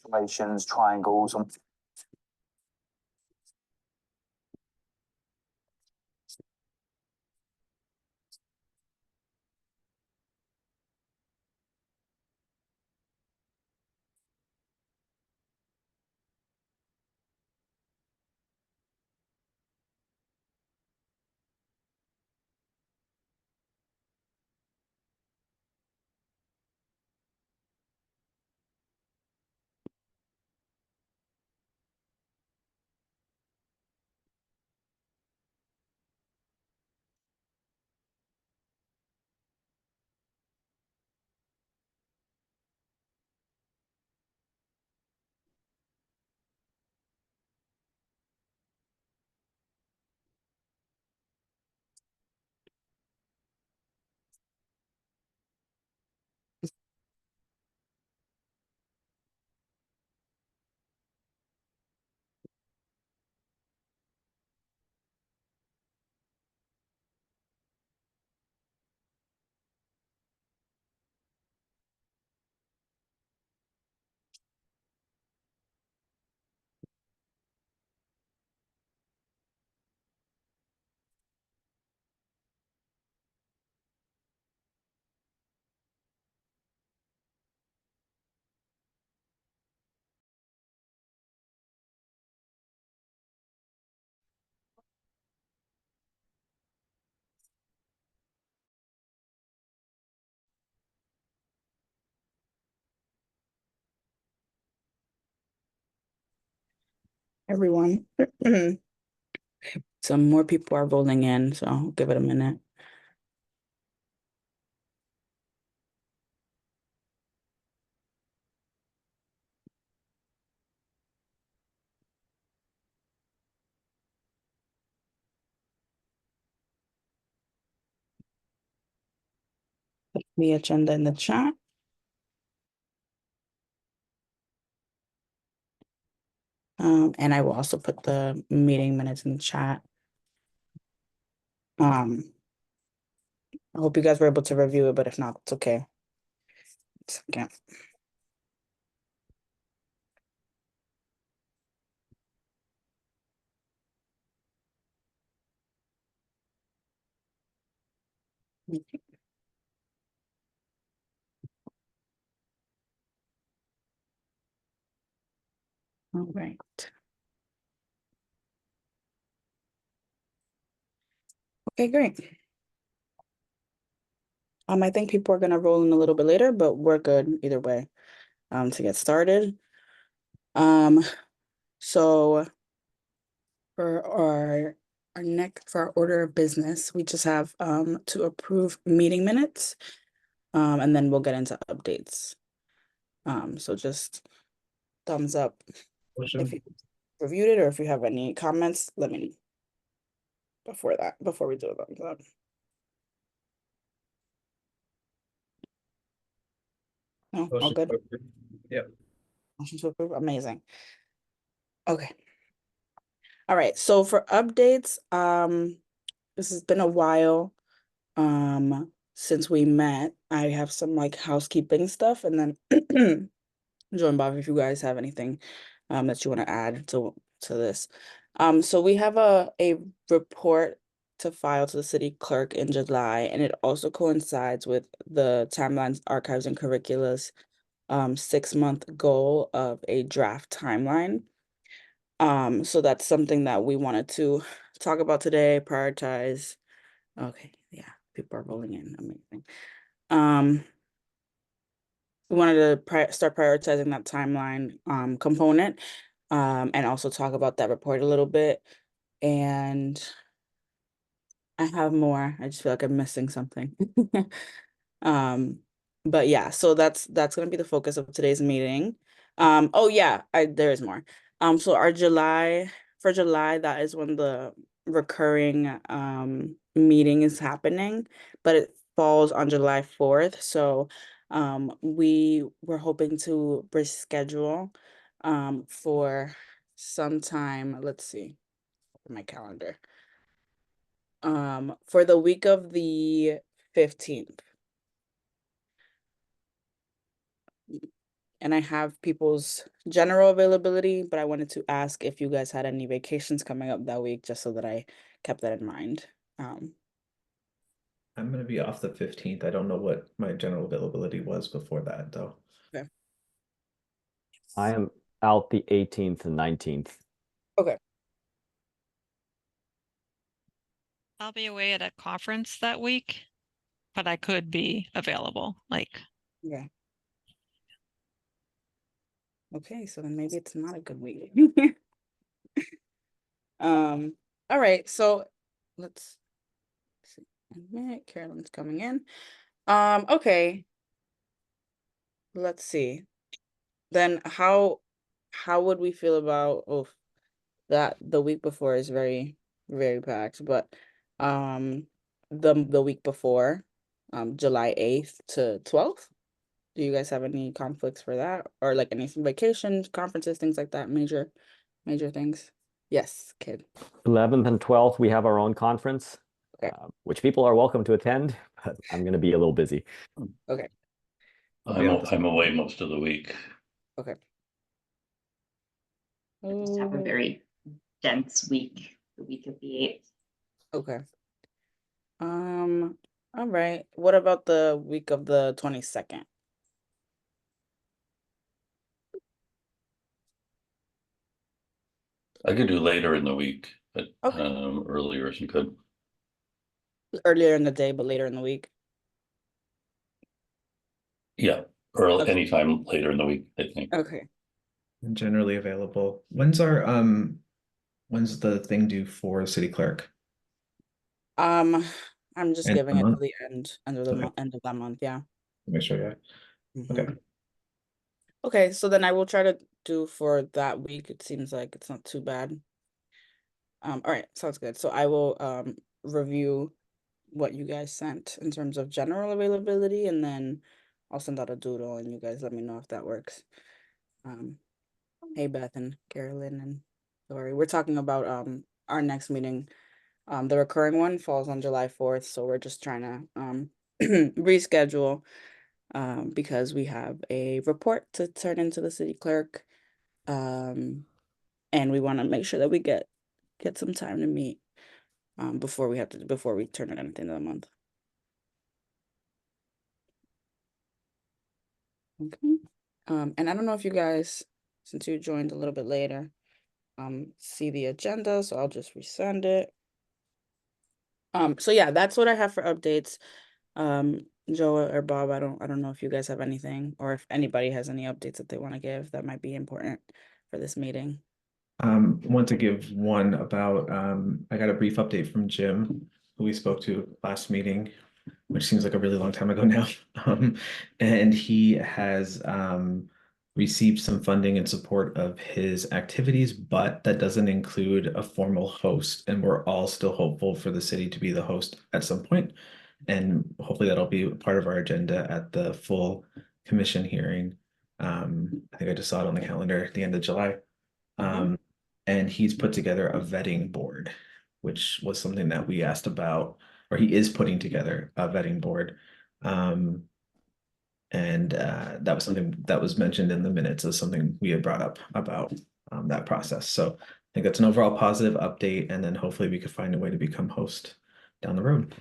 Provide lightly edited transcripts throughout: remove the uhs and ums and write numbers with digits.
Situations, triangles, and everyone. Some more people are rolling in, so I'll give it a minute. Put the agenda in the chat. And I will also put the meeting minutes in the chat. I hope you guys were able to review it, but if not, it's okay. Second. All right. Okay, great. I think people are gonna roll in a little bit later, but we're good either way. To get started. So for our order of business, we just have to approve meeting minutes. And then we'll get into updates. So just thumbs up if you reviewed it, or if you have any comments, let me know before we do a thumbs up. No, all good. Yeah. Motion to approve, amazing. Okay. All right, so for updates, this has been a while since we met. I have some like housekeeping stuff, and then Join Bob if you guys have anything that you want to add to this. So we have a report to file to the city clerk in July, and it also coincides with the Timelines, Archives, and Curricula's 6-month goal of a draft timeline. So that's something that we wanted to talk about today, prioritize. Okay, yeah, people are rolling in. Amazing. We wanted to start prioritizing that timeline component, and also talk about that report a little bit. And I have more. I just feel like I'm missing something. Um, but yeah, so that's gonna be the focus of today's meeting. Oh yeah, there is more. So our for July, that is when the recurring meeting is happening, but it falls on July 4th. So we were hoping to reschedule for sometime, let's see, my calendar. For the week of the 15th. And I have people's general availability, but I wanted to ask if you guys had any vacations coming up that week, just so that I kept that in mind. I'm gonna be off the 15th. I don't know what my general availability was before that, though. Okay. I am out the 18th and 19th. Okay. I'll be away at a conference that week, but I could be available. Yeah. Okay, so then maybe it's not a good week. All right, so let's see. A minute, Carolyn's coming in. Okay. Let's see. Then how would we feel about that the week before is very, very packed, but the week before, July 8th to 12th? Do you guys have any conflicts for that? Or like any vacations, conferences, things like that, major things? Yes, kid. 11th and 12th, we have our own conference, Okay. which people are welcome to attend, but I'm going to be a little busy. Okay. I'm away most of the week. Okay. I just have a very dense week, the week of the 8th. Okay. All right. What about the week of the 22nd? I could do later in the week, but Okay. earlier if you could. Earlier in the day, but later in the week. Yeah, early Okay. anytime later in the week, I think. Okay. I'm generally available. When's the thing due for city clerk? I'm just End of giving the it to month? the end of the Okay. end of that month, yeah. Make sure, yeah. Okay. Mhm. Okay, so then I will try to do for that week. It seems like it's not too bad. All right, sounds good. So I will review what you guys sent in terms of general availability, and then I'll send out a doodle and you guys let me know if that works. Hey Beth and Carolyn and Lori. We're talking about our next meeting. The recurring one falls on July 4th, so we're just trying to reschedule because we have a report to turn into the city clerk. And we want to make sure that we get some time to meet before we turn it into the end of the month. Okay. And I don't know if you guys, since you joined a little bit later, see the agenda, so I'll just resend it. So yeah, that's what I have for updates. Joe or Bob, I don't know if you guys have anything, or if anybody has any updates that they want to give that might be important for this meeting. Want to give one about I got a brief update from Jim, who we spoke to last meeting, which seems like a really long time ago now. And he has received some funding in support of his activities, but that doesn't include a formal host. And we're all still hopeful for the city to be the host at some point. And hopefully that'll be part of our agenda at the full commission hearing. I think I just saw it on the calendar at the end of July. And he's put together a vetting board, which was something that we asked about, or he is putting together a vetting board. And that was something that was mentioned in the minutes as something we had brought up about that process. So I think that's an overall positive update, and then hopefully we could find a way to become host down the road.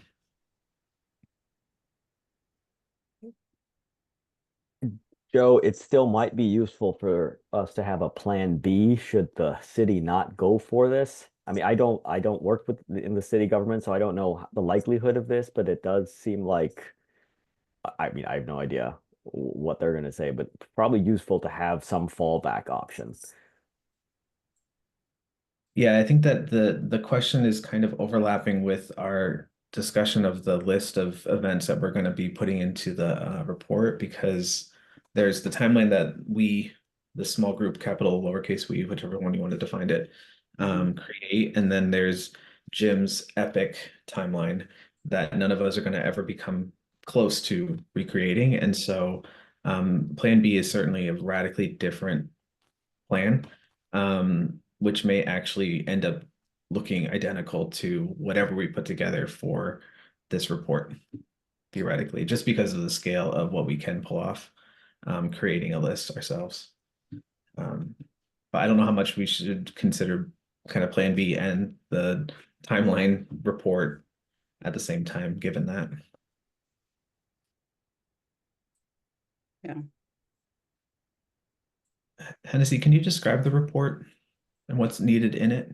Joe, it still might be useful for us to have a plan B should the city not go for this. I mean, I don't work in the city government, so I don't know the likelihood of this, but it does seem like, I mean, I have no idea what they're going to say, but probably useful to have some fallback option. Yeah, I think that the question is kind of overlapping with our discussion of the list of events that we're going to be putting into the report, because there's the timeline that we, the small group, capital lowercase we, whichever one you want to define it, create, and then there's Jim's epic timeline that none of us are going to ever become close to recreating, and so Plan B is certainly a radically different plan, which may actually end up looking identical to whatever we put together for this report, theoretically, just because of the scale of what we can pull off, creating a list ourselves. But I don't know how much we should consider kind of Plan B and the timeline report at the same time, given that. Yeah. Hennessy, can you describe the report and what's needed in it?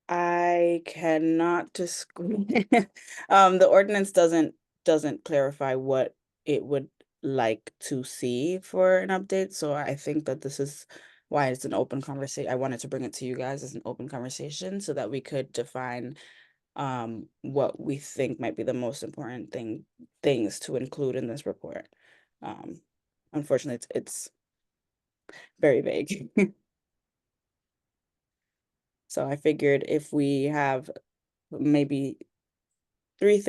I cannot describe. The ordinance doesn't clarify what it would like to see for an update. So I think that this is why it's an open conversation. I wanted to bring it to you guys as an open conversation so that we could define what we think might be the most important things to include in this report. Unfortunately, it's very vague. So I figured if we have maybe three,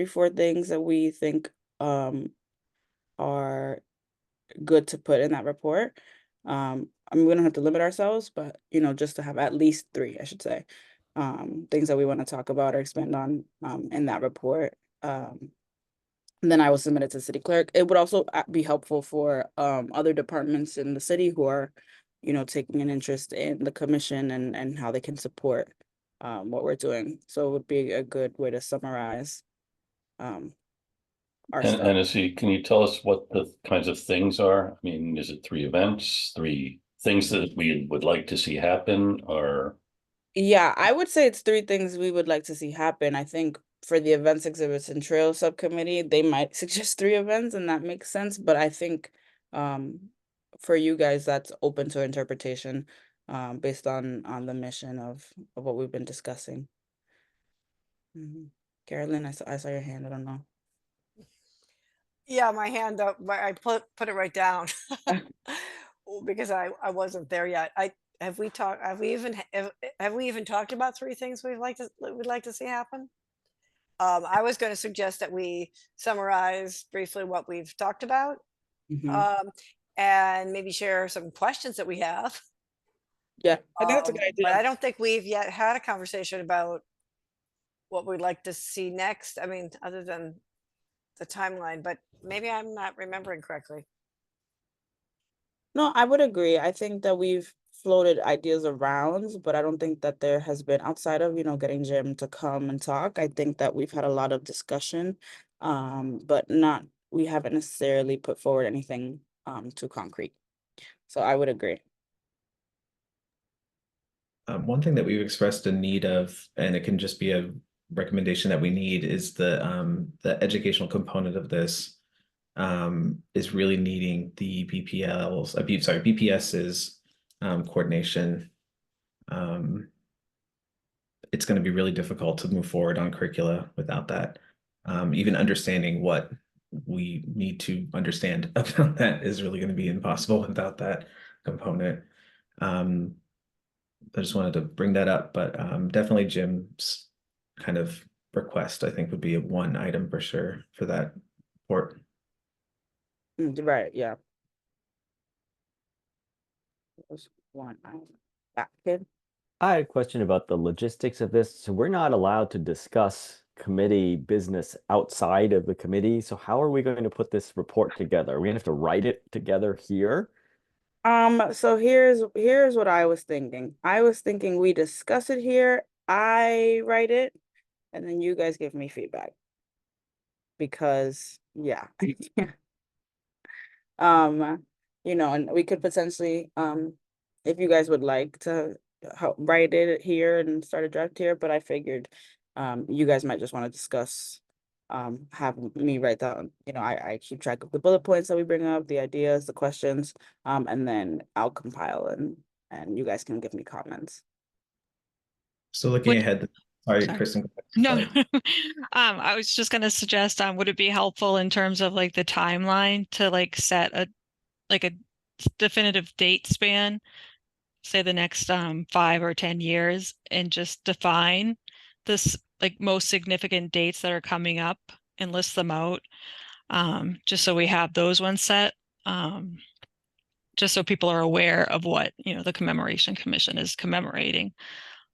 four things that we think are good to put in that report. I mean, we don't have to limit ourselves, but just to have at least three, I should say, things that we want to talk about or expand on in that report. Then I will submit it to the city clerk. It would also be helpful for other departments in the city who are, taking an interest in the commission and how they can support what we're doing. So it would be a good way to summarize our And stuff. Hennessy, can you tell us what the kinds of things are? I mean, is it 3 events, 3 things that we would like to see happen, or? Yeah, I would say it's three things we would like to see happen. I think for the events, exhibits, and trails subcommittee, they might suggest 3 events, and that makes sense. But I think for you guys, that's open to interpretation based on the mission of what we've been discussing. Carolyn, I saw your hand. I don't know. Yeah, my hand up, but I put it right down because I wasn't there yet. Have we even talked about 3 things we'd like to see happen? I was going to suggest that we summarize briefly what we've talked about, and maybe share some questions that we have. Yeah, I think that's a good But idea. I don't think we've yet had a conversation about what we'd like to see next. I mean, other than the timeline, but maybe I'm not remembering correctly. No, I would agree. I think that we've floated ideas around, but I don't think that there has been, outside of, getting Jim to come and talk. I think that we've had a lot of discussion, but we haven't necessarily put forward anything too concrete. So I would agree. One thing that we've expressed a need of, and it can just be a recommendation that we need, is the educational component of this is really needing the BPS's coordination. It's going to be really difficult to move forward on curricula without that. Even understanding what we need to understand about that is really going to be impossible without that component. I just wanted to bring that up, but definitely Jim's kind of request, I think, would be one item for sure for that report. Right, yeah. There's one item. Back, kid. I had a question about the logistics of this. So we're not allowed to discuss committee business outside of the committee. So how are we going to put this report together? Are we gonna have to write it together here? So here's what I was thinking. I was thinking we discuss it here. I write it, and then you guys give me feedback. Because, yeah. And we could potentially, if you guys would like to help write it here and start a draft here, but I figured, you guys might just want to discuss, have me write down, I keep track of the bullet points that we bring up, the ideas, the questions, and then I'll compile and you guys can give me comments. So looking Would- ahead, sorry, Sorry. Kristen. No, Sorry. I was just gonna suggest, would it be helpful in terms of like the timeline to like set a definitive date span, say the next 5 or 10 years, and just define this like most significant dates that are coming up and list them out, just so we have those ones set, just so people are aware of what the Commemoration Commission is commemorating.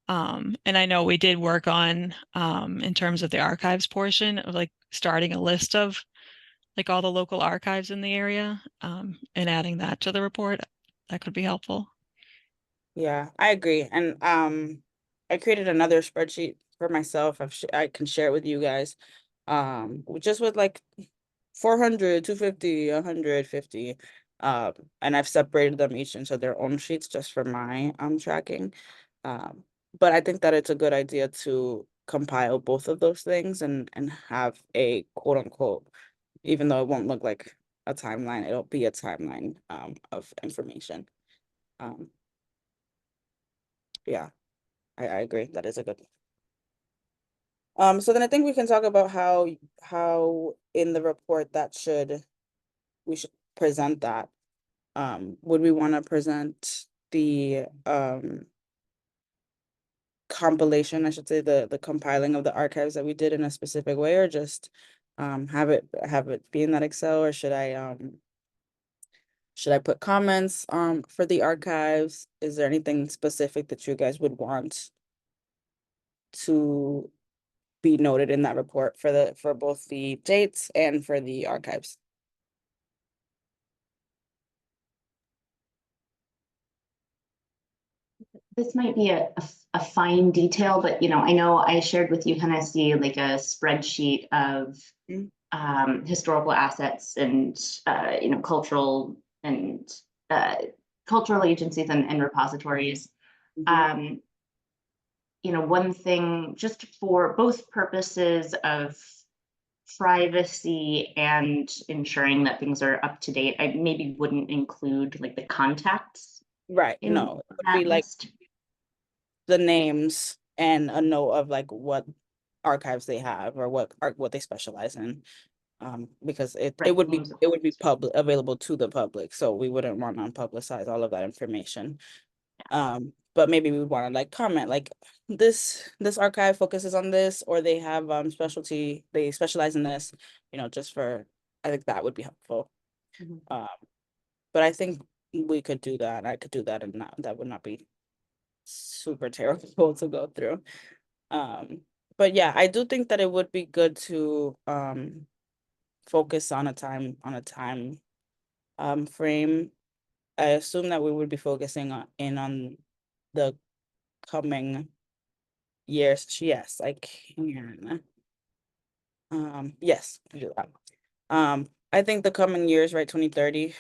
And I know we did work on, in terms of the archives portion of like starting a list of like all the local archives in the area, and adding that to the report. That could be helpful. Yeah, I agree. And I created another spreadsheet for myself. I can share it with you guys. Just with like 400, 250, 150. And I've separated them each into their own sheets just for my tracking. Um, but I think that it's a good idea to compile both of those things and have a quote unquote, even though it won't look like a timeline, it'll be a timeline of information. Yeah, I agree. That is a good. So then I think we can talk about how in the report we should present that. Would we want to present the compilation, I should say, the compiling of the archives that we did in a specific way, or just have it be in that Excel, or should I put comments for the archives? Is there anything specific that you guys would want to be noted in that report for both the dates and for the archives? This might be a fine detail, but I know I shared with you, Hennessy, like a spreadsheet of historical assets and cultural and cultural agencies and repositories. One thing, just for both purposes of privacy and ensuring that things are up to date, I maybe wouldn't include like the contacts. Right, in no, it would that be like list. the names and a note of like what archives they have or what they specialize in. Because it Right, would be names of available to the public, so we wouldn't want to publicize all of that information. But maybe we would want to like comment like this archive focuses on this, or they have they specialize in this, just for, I think that would be helpful. Mhm. But I think we could do that. I could do that, and that would not be super terrible to go through. But yeah, I do think that it would be good to focus on a time frame. I assume that we would be focusing on the coming years. Yes, I can. Yes, do that. I think the coming years, right, 2030,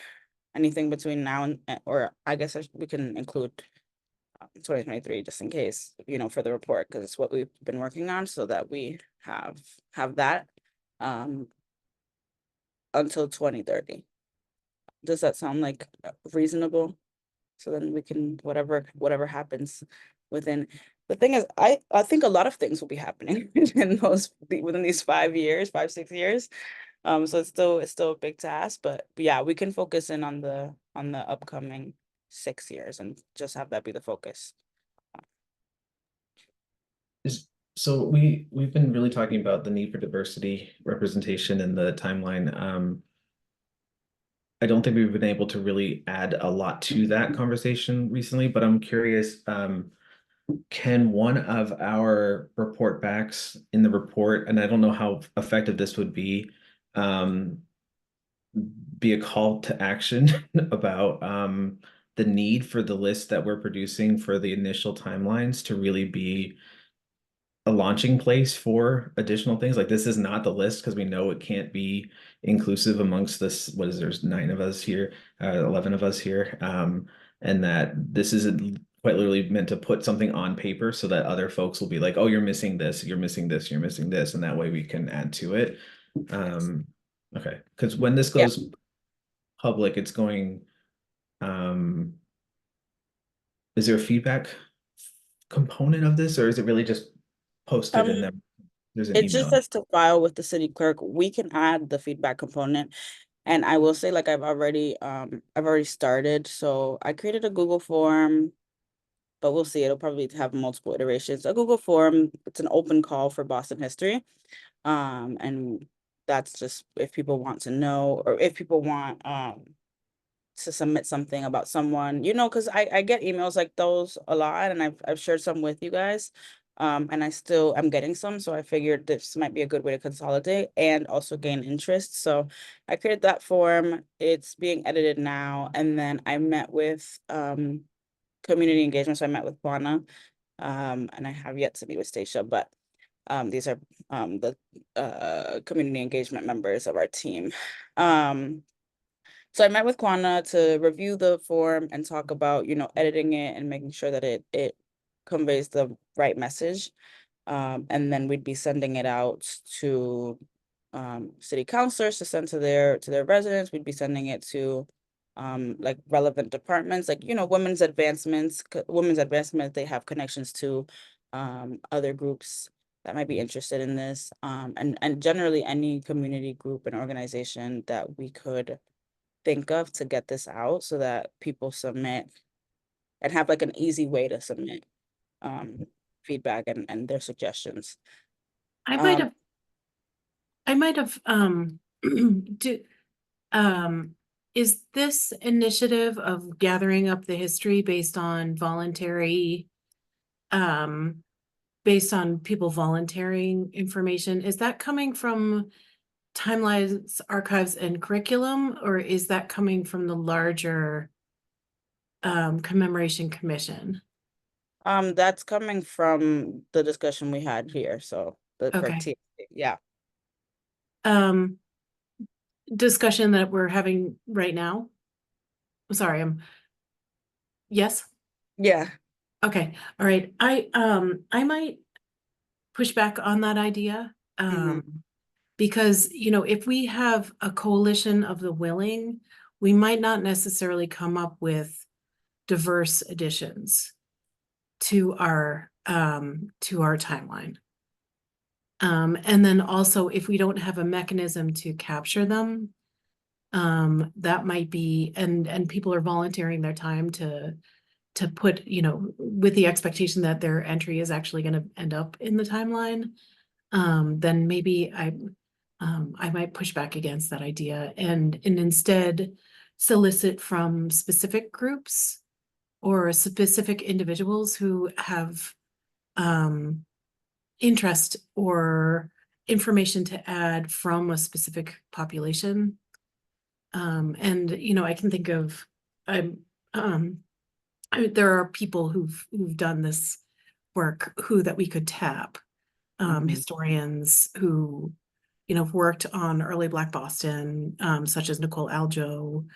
anything between now and or I guess we can include 2023 just in case, for the report, because it's what we've been working on, so that we have that until 2030. Does that sound like reasonable? So then we can, whatever happens within. The thing is, I think a lot of things will be happening within these 5 years, 5-6 years. So it's still a big task, but yeah, we can focus in on the upcoming 6 years and just have that be the focus. So we've been really talking about the need for diversity, representation, and the timeline. I don't think we've been able to really add a lot to that conversation recently, but I'm curious, can one of our report backs in the report, and I don't know how effective this would be a call to action about the need for the list that we're producing for the initial timelines to really be a launching place for additional things. Like this is not the list because we know it can't be inclusive amongst this. What is there's 9 of us here, 11 of us here, and that this isn't quite literally meant to put something on paper so that other folks will be like, oh, you're missing this, you're missing this, you're missing this, and that way we can add to it. Okay, because when this Yeah. goes public, it's going. Is there a feedback component of this, or is it really just posted and then there's an It just email? says to file with the city clerk. We can add the feedback component. And I will say, like, I've already started. So I created a Google form, but we'll see. It'll probably have multiple iterations. A Google form, it's an open call for Boston history. And that's just if people want to know, or if people want to submit something about someone, because I get emails like those a lot, and I've shared some with you guys. And I'm getting some, so I figured this might be a good way to consolidate and also gain interest. So I created that form. It's being edited now, and then I met with community engagement. So I met with Juana, and I have yet to meet with Stacia, but these are the community engagement members of our team. So I met with Kwana to review the form and talk about, editing it and making sure that it conveys the right message. And then we'd be sending it out to city councilors to send to their residents. We'd be sending it to like relevant departments, like, women's advancement, they have connections to other groups that might be interested in this. And generally any community group and organization that we could think of to get this out so that people submit and have like an easy way to submit feedback and their suggestions. I might Um, have, I might have, do, is this initiative of gathering up the history based on based on people volunteering information, is that coming from Timelines, Archives, and Curriculum, or is that coming from the larger Commemoration Commission? that's coming from the discussion we had here, so Okay. yeah. Discussion that we're having right now? Sorry, yes? Yeah. Okay, all right. I might push back on that idea. Because, if we have a coalition of the willing, we might not necessarily come up with diverse additions to our timeline. And then also if we don't have a mechanism to capture them, that might be, and people are volunteering their time to put, with the expectation that their entry is actually going to end up in the timeline, then maybe I might push back against that idea and instead solicit from specific groups or specific individuals who have interest or information to add from a specific population. And I can think of there are people who've done this work that we could tap, historians who worked on early Black Boston, such as Nicole Aljo,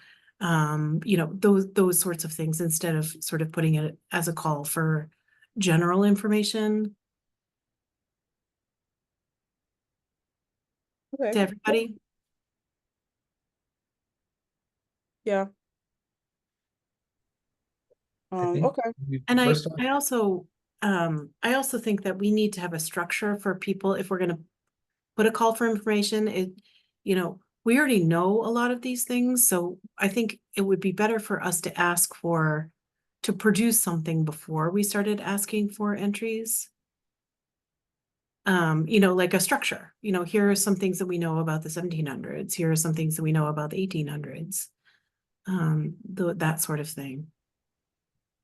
those sorts of things, instead of sort of putting it as a call for general information Okay. to everybody. Yeah. Okay. And First off, I also think that we need to have a structure for people if we're going to put a call for information. We already know a lot of these things, so I think it would be better for us to produce something before we started asking for entries. Like a structure, here are some things that we know about the 1700s. Here are some things that we know about the 1800s. That sort of thing.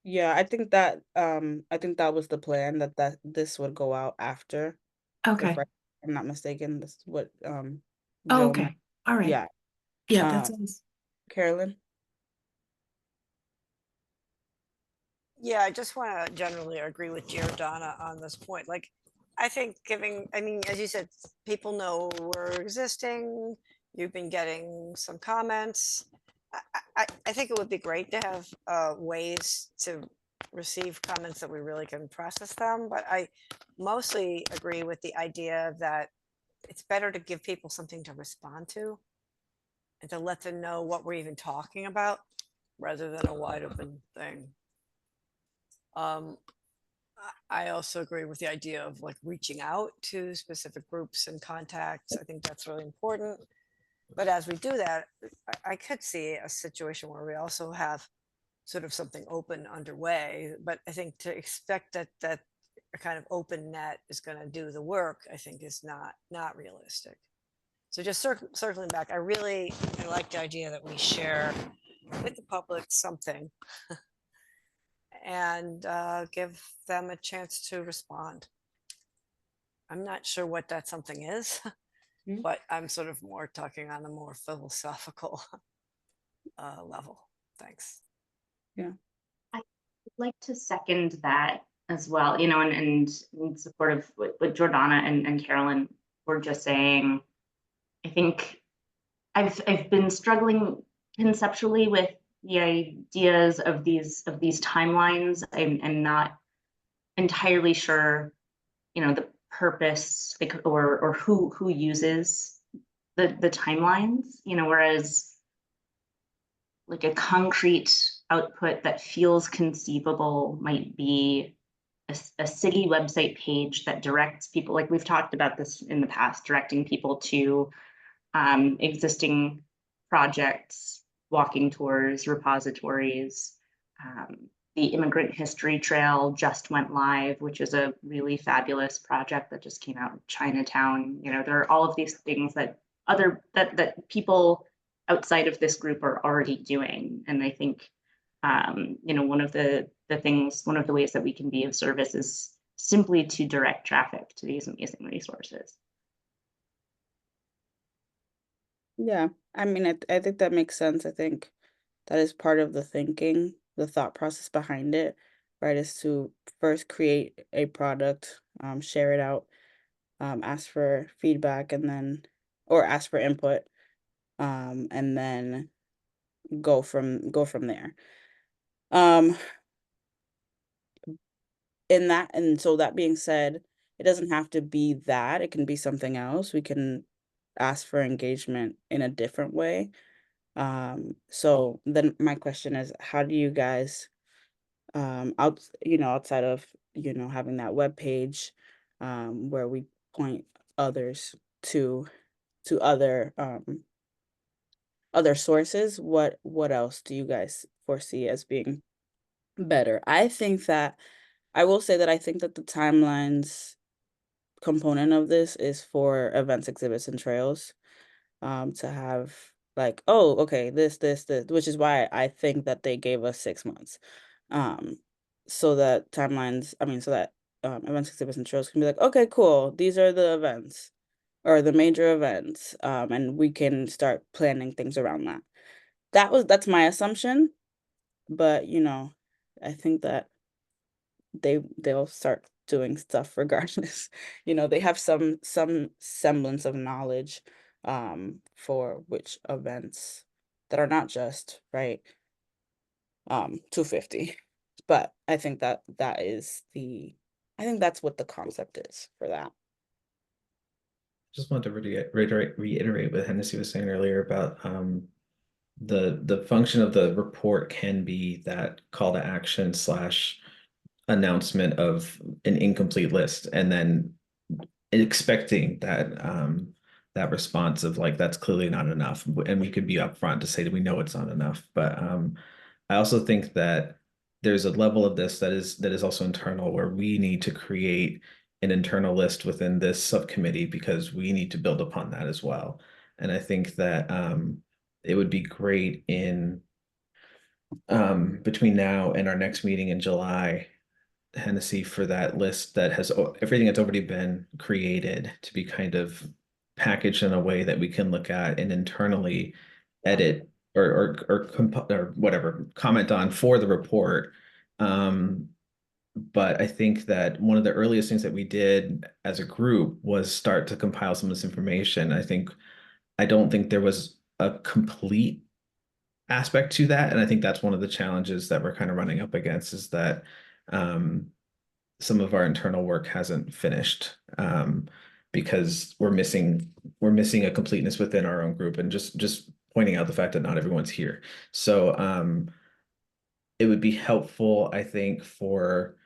Yeah, I think that was the plan, that this would go out after. Okay. If I'm not mistaken, this is what Oh, Joe okay. All right. Yeah. Yeah, that sounds. Carolyn? Yeah, I just want to generally agree with Giordana on this point. Like, I think I mean, as you said, people know we're existing. You've been getting some comments. I think it would be great to have ways to receive comments that we really can process them. But I mostly agree with the idea that it's better to give people something to respond to and to let them know what we're even talking about rather than a wide open thing. I also agree with the idea of like reaching out to specific groups and contacts. I think that's really important. But as we do that, I could see a situation where we also have sort of something open underway. But I think to expect that a kind of open net is going to do the work, I think is not realistic. So just circling back, I like the idea that we share with the public something and give them a chance to respond. I'm not sure what that something is, but I'm sort of more talking on a more philosophical level. Thanks. Yeah. I'd like to second that as well, you know, and in support of what Jordana and Carolyn were just saying. I think I've been struggling conceptually with the ideas of these timelines. I'm not entirely sure, you know, the purpose, like, or who uses the timelines, you know, whereas like a concrete output that feels conceivable might be a city website page that directs people, like we've talked about this in the past, directing people to existing projects, walking tours, repositories. The Immigrant History Trail just went live, which is a really fabulous project that just came out in Chinatown. You know, there are all of these things that that people outside of this group are already doing. And I think, you know, one of the ways that we can be of service is simply to direct traffic to these amazing resources. Yeah, I mean, I think that makes sense. I think that is part of the thinking, the thought process behind it, right? Is to first create a product, share it out, ask for feedback, and then, or ask for input, and then go from there. And so that being said, it doesn't have to be that. It can be something else. We can ask for engagement in a different way. So then my question is, how do you guys, outside of, having that web page, where we point others to other sources, what else do you guys foresee as being better? I will say that I think that the timelines component of this is for events, exhibits, and trails. To have like, oh, okay, this, which is why I think that they gave us 6 months. So that events, exhibits, and trails can be like, okay, cool, these are the events or the major events, and we can start planning things around that. That's my assumption, but I think that they'll start doing stuff regardless. They have some semblance of knowledge for which events that are not just right 250. But I think that I think that's what the concept is for that. Just wanted to reiterate what Hennessy was saying earlier about the function of the report can be that call to action / announcement of an incomplete list, and then expecting that response of like, that's clearly not enough, and we could be upfront to say that we know it's not enough. But I also think that there's a level of this that is also internal, where we need to create an internal list within this subcommittee because we need to build upon that as well. And I think that it would be great in between now and our next meeting in July, Hennessy, for that list that has everything that's already been created to be kind of packaged in a way that we can look at and internally edit or whatever, comment on for the report, but I think that one of the earliest things that we did as a group was start to compile some of this information. I don't think there was a complete aspect to that, and I think that's one of the challenges that we're kind of running up against is that some of our internal work hasn't finished because we're missing a completeness within our own group, and just pointing out the fact that not everyone's here. So it would be helpful, I think, for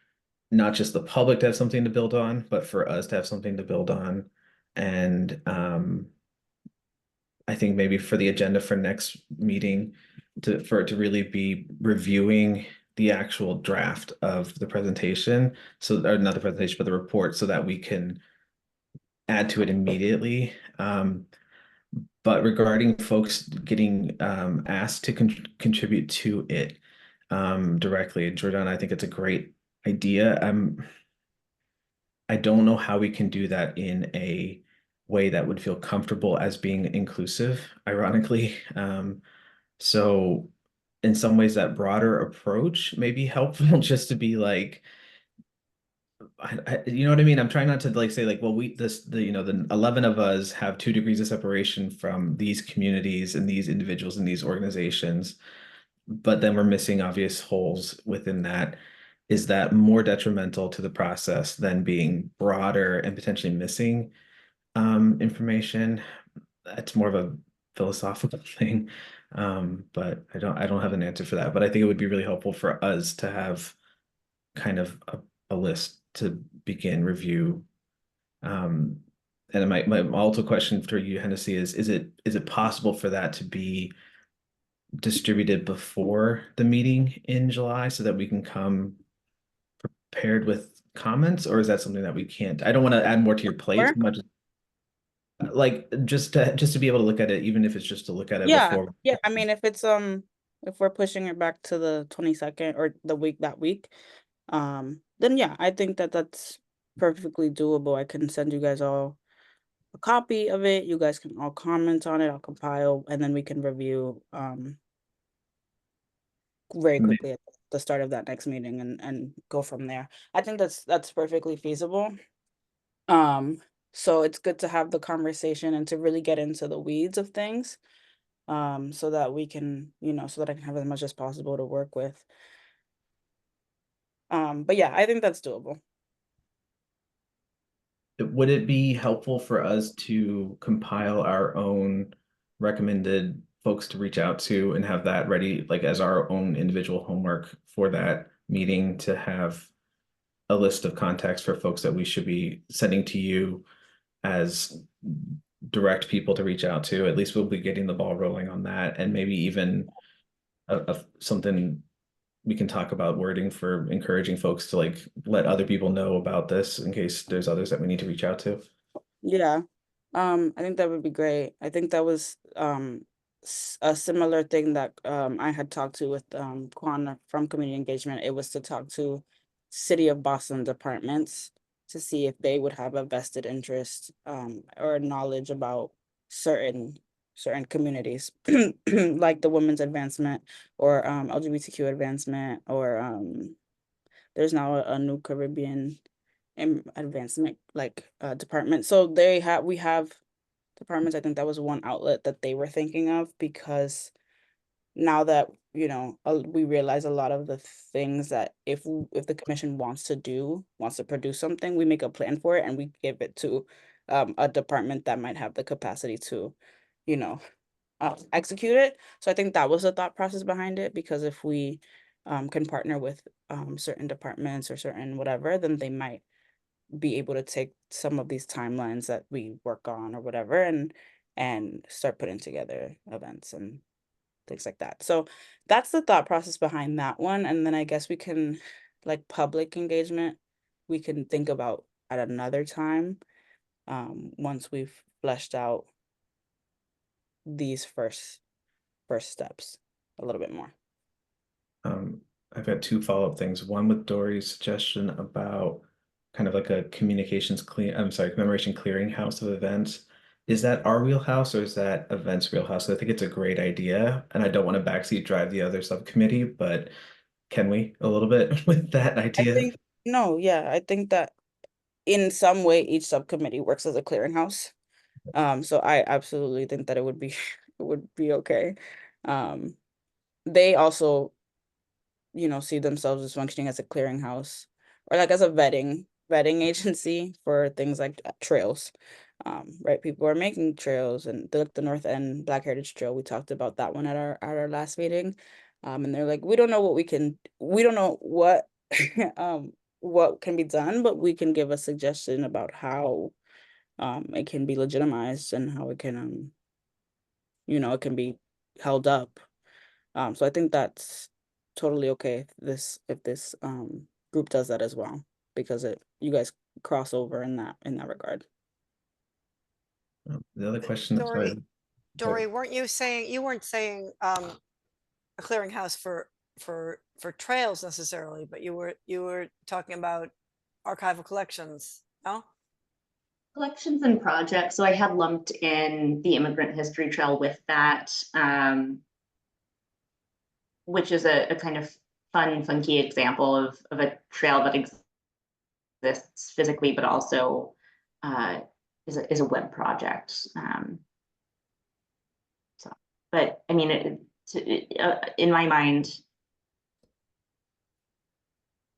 not just the public to have something to build on, but for us to have something to build on. And I think maybe for the agenda for next meeting for it to really be reviewing the actual draft of the presentation. So, or not the presentation, but the report so that we can add to it immediately. But regarding folks getting asked to contribute to it directly, Jordan, I think it's a great idea. I don't know how we can do that in a way that would feel comfortable as being inclusive, ironically. So in some ways that broader approach may be helpful just to be like, you know what I mean? I'm trying not to like say like, well, the 11 of us have 2 degrees of separation from these communities and these individuals and these organizations, but then we're missing obvious holes within that. Is that more detrimental to the process than being broader and potentially missing information? That's more of a philosophical thing. But I don't have an answer for that. But I think it would be really helpful for us to have kind of a list to begin review. And my also question for you, Hennessy, is it possible for that to be distributed before the meeting in July so that we can come prepared with comments, or is that something that we can't? I don't want to add more to your plate Sure. much. Like just to be able to look at it, even if it's just to look at it Yeah, before. yeah. I mean, if we're pushing it back to the 22nd or that week, then yeah, I think that that's perfectly doable. I can send you guys all a copy of it. You guys can all comment on it. I'll compile, and then we can review very quickly at the start of that next meeting and go from there. I think that's perfectly feasible. So it's good to have the conversation and to really get into the weeds of things. So that we can, so that I can have as much as possible to work with. But yeah, I think that's doable. Would it be helpful for us to compile our own recommended folks to reach out to and have that ready, like as our own individual homework for that meeting, to have a list of contacts for folks that we should be sending to you as direct people to reach out to? At least we'll be getting the ball rolling on that, and maybe even something we can talk about wording for encouraging folks to like let other people know about this in case there's others that we need to reach out to. Yeah. I think that would be great. I think that was a similar thing that I had talked to with Kwan from community engagement. It was to talk to City of Boston departments to see if they would have a vested interest or knowledge about certain communities like the women's advancement or LGBTQ advancement or there's now a new Caribbean advancement department. So we have departments. I think that was one outlet that they were thinking of, because now that we realize a lot of the things that if the commission wants to produce something, we make a plan for it and we give it to a department that might have the capacity to you know execute it. So I think that was the thought process behind it, because if we can partner with certain departments or certain whatever, then they might be able to take some of these timelines that we work on or whatever and start putting together events and things like that. So that's the thought process behind that one. And then I guess we can, like, public engagement, we can think about at another time, once we've fleshed out these first steps a little bit more. I've got 2 follow-up things. One with Dory's suggestion about kind of like a commemoration clearinghouse of events. Is that our wheelhouse or is that events wheelhouse? I think it's a great idea, and I don't want to backseat drive the other subcommittee, but can we a little bit with that idea? No, yeah, I think that in some way each subcommittee works as a clearinghouse. So I absolutely think that it would be it would be okay. Um, they also, see themselves as functioning as a clearinghouse or like as a vetting agency for things like trails. Right, people are making trails, and the North End Black Heritage Trail, we talked about that one at our last meeting. And they're like, we don't know we don't know what can be done, but we can give a suggestion about how it can be legitimized and how it can it can be held up. So I think that's totally okay if this group does that as well, because you guys cross over in that regard. The other question, sorry. Dory, you weren't saying a clearinghouse for trails necessarily, but you were talking about archival collections, no? Collections and projects. So I had lumped in the Immigrant History Trail with that, which is a kind of fun, funky example of a trail that exists physically, but also is a web project. But I mean, in my mind,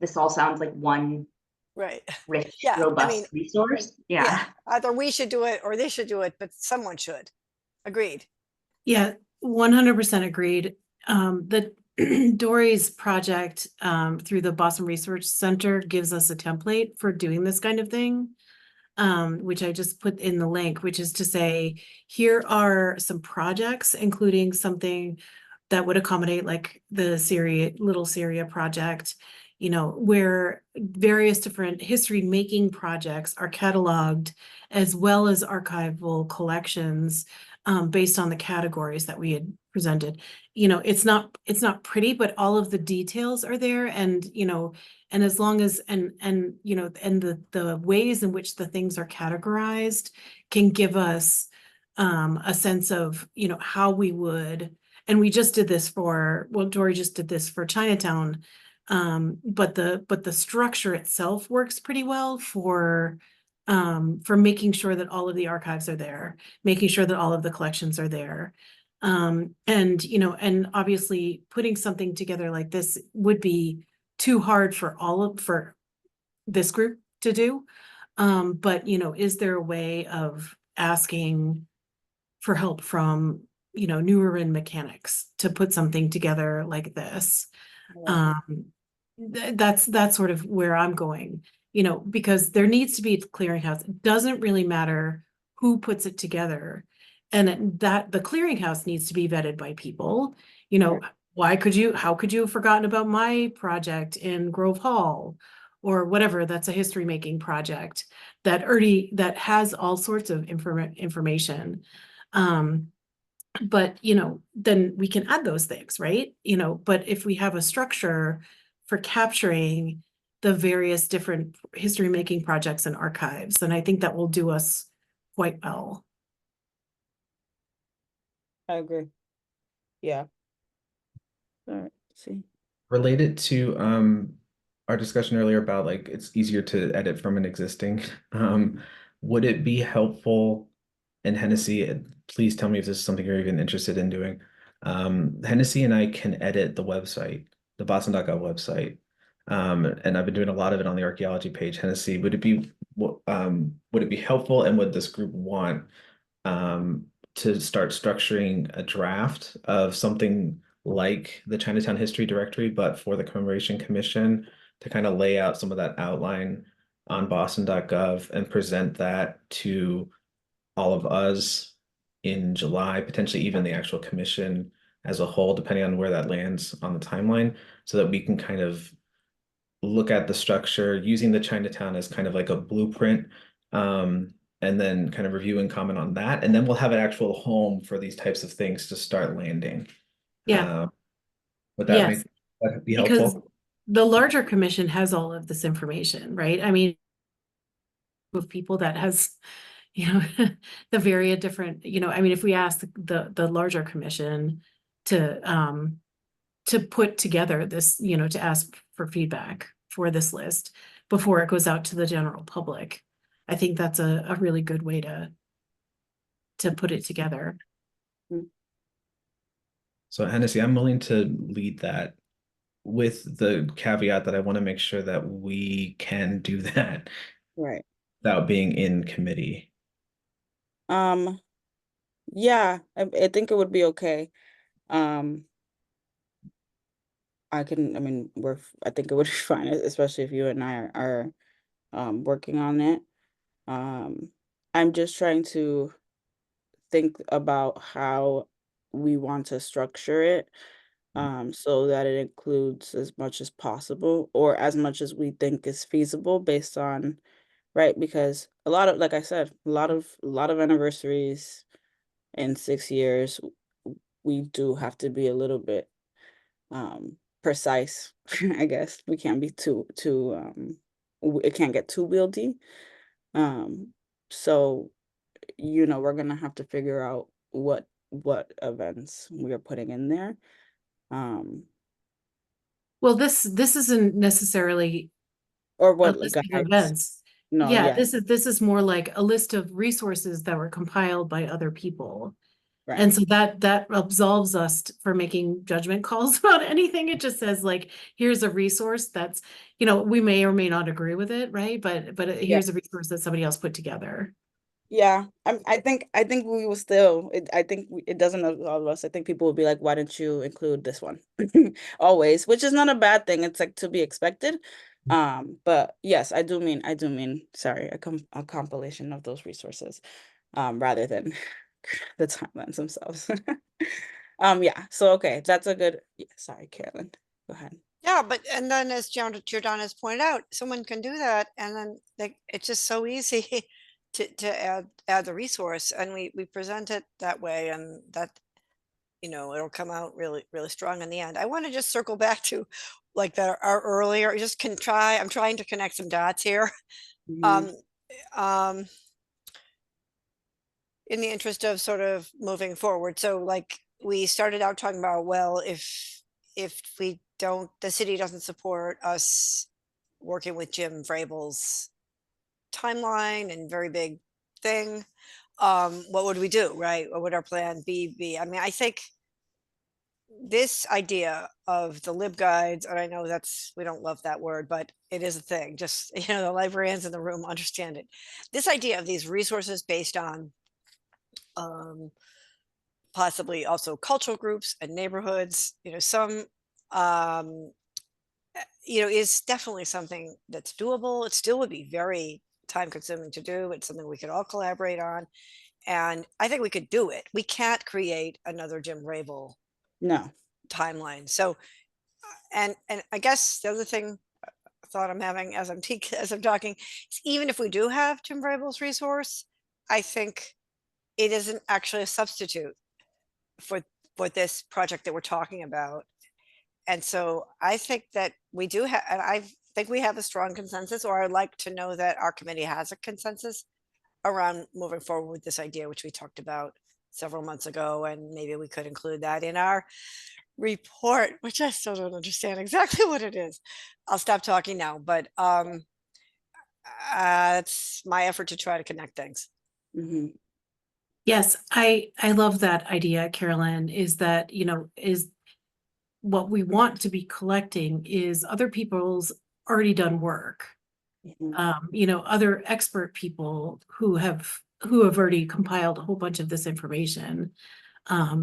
this all sounds like one Right. rich, Yeah, I robust mean, resource. yeah, Yeah. either we should do it or they should do it, but someone should. Agreed. Yeah, 100% agreed. The Dory's project through the Boston Research Center gives us a template for doing this kind of thing, which I just put in the link, which is to say, here are some projects, including something that would accommodate like the Little Syria project, where various different history making projects are cataloged, as well as archival collections based on the categories that we had presented. It's not pretty, but all of the details are there, and and as long as and the ways in which the things are categorized can give us a sense of how we would. And we just did this Dory just did this for Chinatown, but the structure itself works pretty well for making sure that all of the archives are there, making sure that all of the collections are there. And obviously putting something together like this would be too hard for this group to do. But is there a way of asking for help from New Marin mechanics to put something together like this? That's sort of where I'm going, because there needs to be a clearinghouse. It doesn't really matter who puts it together, and that the clearinghouse needs to be vetted by people. How could you have forgotten about my project in Grove Hall or whatever? That's a history making project that has all sorts of information. But then we can add those things, right? But if we have a structure for capturing the various different history making projects and archives, then I think that will do us quite well. I agree. Yeah. All right. See. Related to our discussion earlier about like it's easier to edit from an existing, would it be helpful, and Hennessy, please tell me if this is something you're even interested in doing. Hennessy and I can edit the website, the boston.gov website. And I've been doing a lot of it on the archaeology page. Hennessy, would it be helpful, and would this group want to start structuring a draft of something like the Chinatown History Directory, but for the Commemoration Commission, to kind of lay out some of that outline on boston.gov and present that to all of us in July, potentially even the actual commission as a whole, depending on where that lands on the timeline, so that we can kind of look at the structure using the Chinatown as kind of like a blueprint, and then kind of review and comment on that. And then we'll have an actual home for these types of things to start landing. Yeah. Would that Yes. that be Because helpful? the larger commission has all of this information, right? I mean, with people that has, the very different, I mean, if we ask the larger commission to put together this, to ask for feedback for this list, before it goes out to the general public. I think that's a really good way to put it together. So Hennessy, I'm willing to lead that with the caveat that I want to make sure that we can do that Right. without being in committee. Yeah, I think it would be okay. Um, I mean, I think it would be fine, especially if you and I are working on it. I'm just trying to think about how we want to structure it, so that it includes as much as possible or as much as we think is feasible based on, right? Because a lot of, like I said, a lot of anniversaries in 6 years, we do have to be a little bit precise. I guess we can't be too it can't get too wieldy. Um, so we're gonna have to figure out what events we are putting in there. Um, Well, this isn't necessarily or a what list of guides. events. No, Yeah, yeah, this is more like a list of resources that were compiled by other people. right. And so that absolves us for making judgment calls about anything. It just says like, here's a resource that's, we may or may not agree with it, right? But Yeah. here's a resource that somebody else put together. Yeah, I think we will still. I think it doesn't absolve us. I think people will be like, "Why didn't you include this one?" Always, which is not a bad thing. It's like to be expected. But yes, I do mean. Sorry, a compilation of those resources, rather than the timelines themselves. Yeah. So okay, that's a good. Yeah, sorry, Carolyn. Go ahead. Yeah, and then as Giordano has pointed out, someone can do that, and then it's just so easy to add the resource, and we present it that way, and that it'll come out really really strong in the end. I want to just circle back to like our earlier. I'm trying to connect some dots here. Mhm. Um, in the interest of sort of moving forward. So like we started out talking about, well, if the city doesn't support us working with Jim Vrabel's timeline and very big thing, what would we do, right? What would our plan B be? I mean, I think this idea of the libguides, and I know we don't love that word, but it is a thing. Just, the librarians in the room understand it. This idea of these resources based on possibly also cultural groups and neighborhoods, some is definitely something that's doable. It still would be very time consuming to do. It's something we could all collaborate on, and I think we could do it. We can't create another Jim Rabel No. timeline. So and I guess the other thought I'm having as I'm talking is, even if we do have Jim Rabel's resource, I think it isn't actually a substitute for this project that we're talking about. And so I think that we do have, and I think we have a strong consensus, or I'd like to know that our committee has a consensus around moving forward with this idea, which we talked about several months ago, and maybe we could include that in our report, which I still don't understand exactly what it is. I'll stop talking now, but it's my effort to try to connect things. Hmm. Yes, I love that idea, Carolyn, is that, is what we want to be collecting is other people's already done work. Other expert people who have already compiled a whole bunch of this information,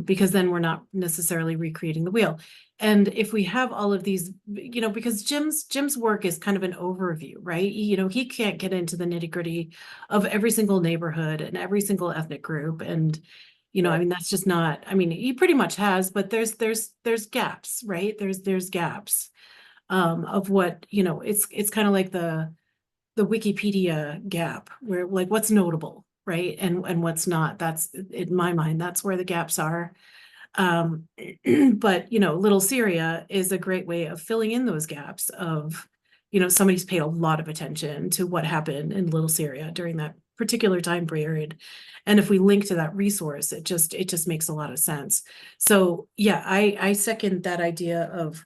because then we're not necessarily recreating the wheel. And if we have all of these, because Jim's work is kind of an overview, right? He can't get into the nitty-gritty of every single neighborhood and every single ethnic group. And, I mean, that's just not, I mean, he pretty much has, but there's gaps, right? There's gaps of what, it's kind of like the Wikipedia gap, where like what's notable, right? And what's not. That's, in my mind, that's where the gaps are. But Little Syria is a great way of filling in those gaps of, somebody's paid a lot of attention to what happened in Little Syria during that particular time period. And if we link to that resource, it just makes a lot of sense. So yeah, I second that idea of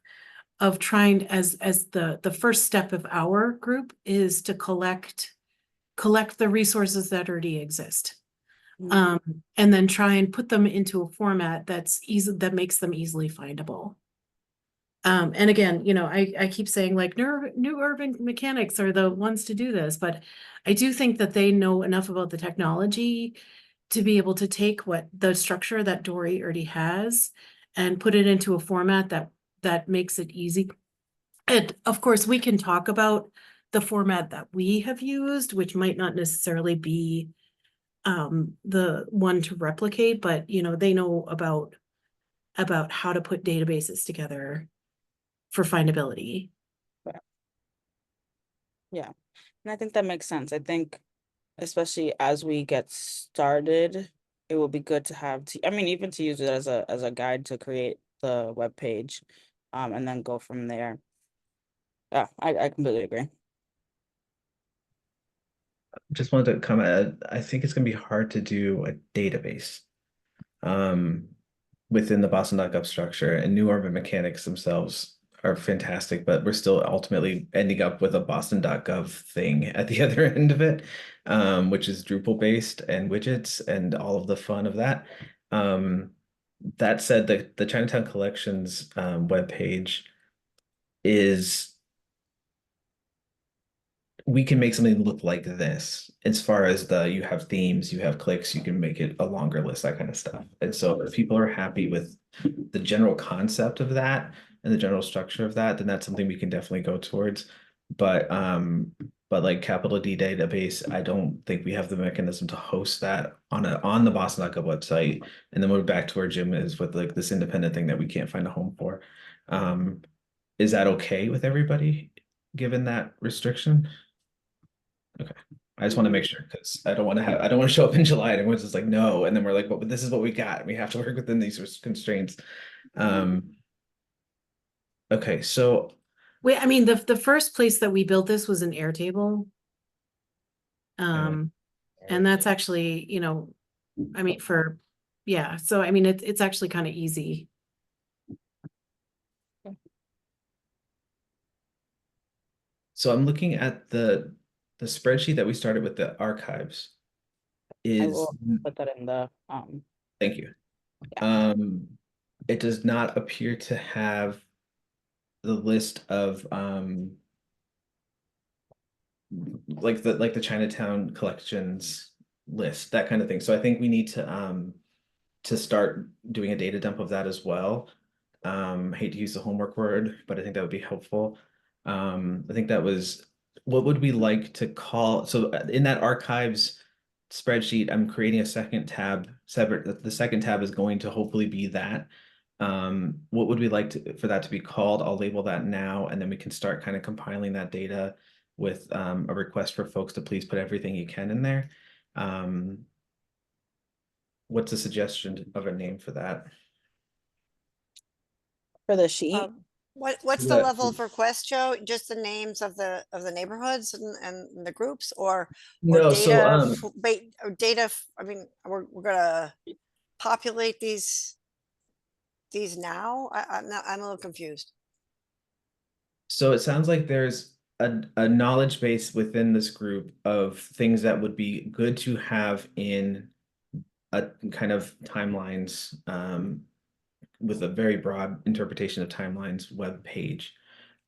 trying as the first step of our group is to collect the resources that already exist. And then try and put them into a format that makes them easily findable. And again, you know, I keep saying like new urban mechanics are the ones to do this, but I do think that they know enough about the technology to be able to take what the structure that Dory already has and put it into a format that makes it easy. And of course, we can talk about the format that we have used, which might not necessarily be the one to replicate, but you know, they know about how to put databases together for findability. Yeah, and I think that makes sense. I think especially as we get started, it will be good to have I mean, even to use it as a guide to create the web page, and then go from there. Yeah, I completely agree. Just wanted to comment, I think it's gonna be hard to do a database within the Boston.gov structure, and new urban mechanics themselves are fantastic, but we're still ultimately ending up with a Boston.gov thing at the other end of it, which is Drupal based and widgets and all of the fun of that. That said, the Chinatown Collections webpage is, we can make something look like this as far as you have themes, you have clicks, you can make it a longer list, that kind of stuff. And so if people are happy with the general concept of that and the general structure of that, then that's something we can definitely go towards. But like capital D database, I don't think we have the mechanism to host that on the Boston.gov website. And then we're back to where Jim is with like this independent thing that we can't find a home for. Is that okay with everybody, given that restriction? Okay. I just want to make sure because I don't want to show up in July and everyone's just like, no. And then we're like, but this is what we got. We have to work within these constraints. Okay, so Wait, I mean, the first place that we built this was an Airtable. And that's actually, you know, I mean, yeah, so I mean, it's actually kind of easy. so I'm looking at the spreadsheet that we started with the archives I is, will put that in the thank you. yeah. It does not appear to have the list of like the Chinatown collections list, that kind of thing. So I think we need to start doing a data dump of that as well. I hate to use the homework word, but I think that would be helpful. I think that was, what would we like to call, so in that archives spreadsheet, I'm creating a second tab separate. The second tab is going to hopefully be that. What would we like for that to be called? I'll label that now, and then we can start kind of compiling that data with a request for folks to please put everything you can in there. What's a suggestion of a name for that? For the sheet. What's the level of request, Joe? Just the names of the neighborhoods and the groups, or No, data? so Data. I mean, we're gonna populate these now. I'm a little confused. so it sounds like there's a knowledge base within this group of things that would be good to have in a kind of timelines, with a very broad interpretation of timelines web page.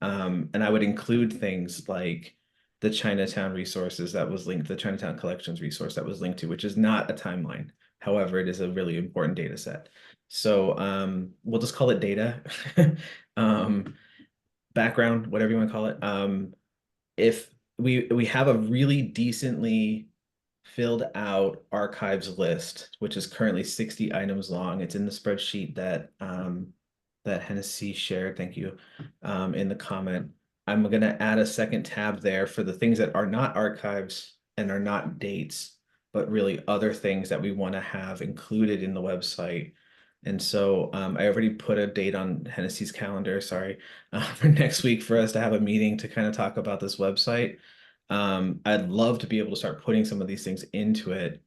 And I would include things like the Chinatown resources that was linked, the Chinatown collections resource that was linked to, which is not a timeline. However, it is a really important data set. So we'll just call it data. Background, whatever you want to call it. If we have a really decently filled out archives list, which is currently 60 items long. It's in the spreadsheet that that Hennessy shared, thank you, in the comment. I'm gonna add a second tab there for the things that are not archives and are not dates, but really other things that we want to have included in the website. And so I already put a date on Hennessy's calendar, sorry, for next week for us to have a meeting to kind of talk about this website. I'd love to be able to start putting some of these things into it,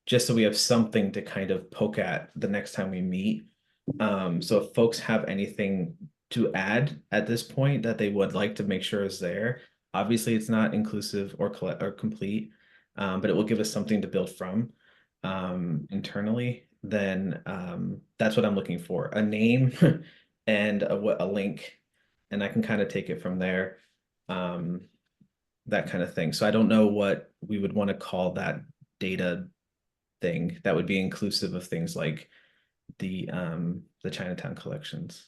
just so we have something to kind of poke at the next time we meet. So if folks have anything to add at this point that they would like to make sure is there. Obviously, it's not inclusive or complete, but it will give us something to build from internally. Then that's what I'm looking for, a name and a link, and I can kind of take it from there. That kind of thing. So I don't know what we would want to call that data thing that would be inclusive of things like the Chinatown collections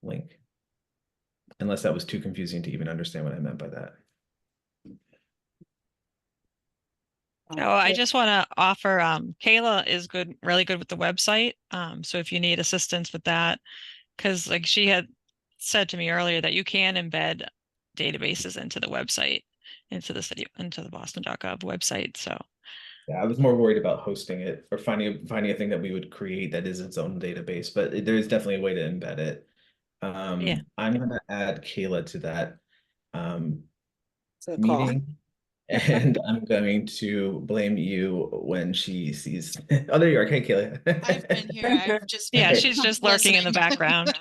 link. Unless that was too confusing to even understand what I meant by that. Oh, I just want to offer, Kayla is good, really good with the website. So if you need assistance with that, because like she had said to me earlier that you can embed databases into the website, into the city, into the boston.gov website. So Yeah, I was more worried about hosting it or finding a thing that we would create that is its own database, but there is definitely a way to embed it. yeah. I'm gonna add Kayla to that So call. meeting, and I'm going to blame you when she sees. Oh, there you are. Okay, Kayla. I've been here. I've just Yeah, been she's just lurking in the listening. background.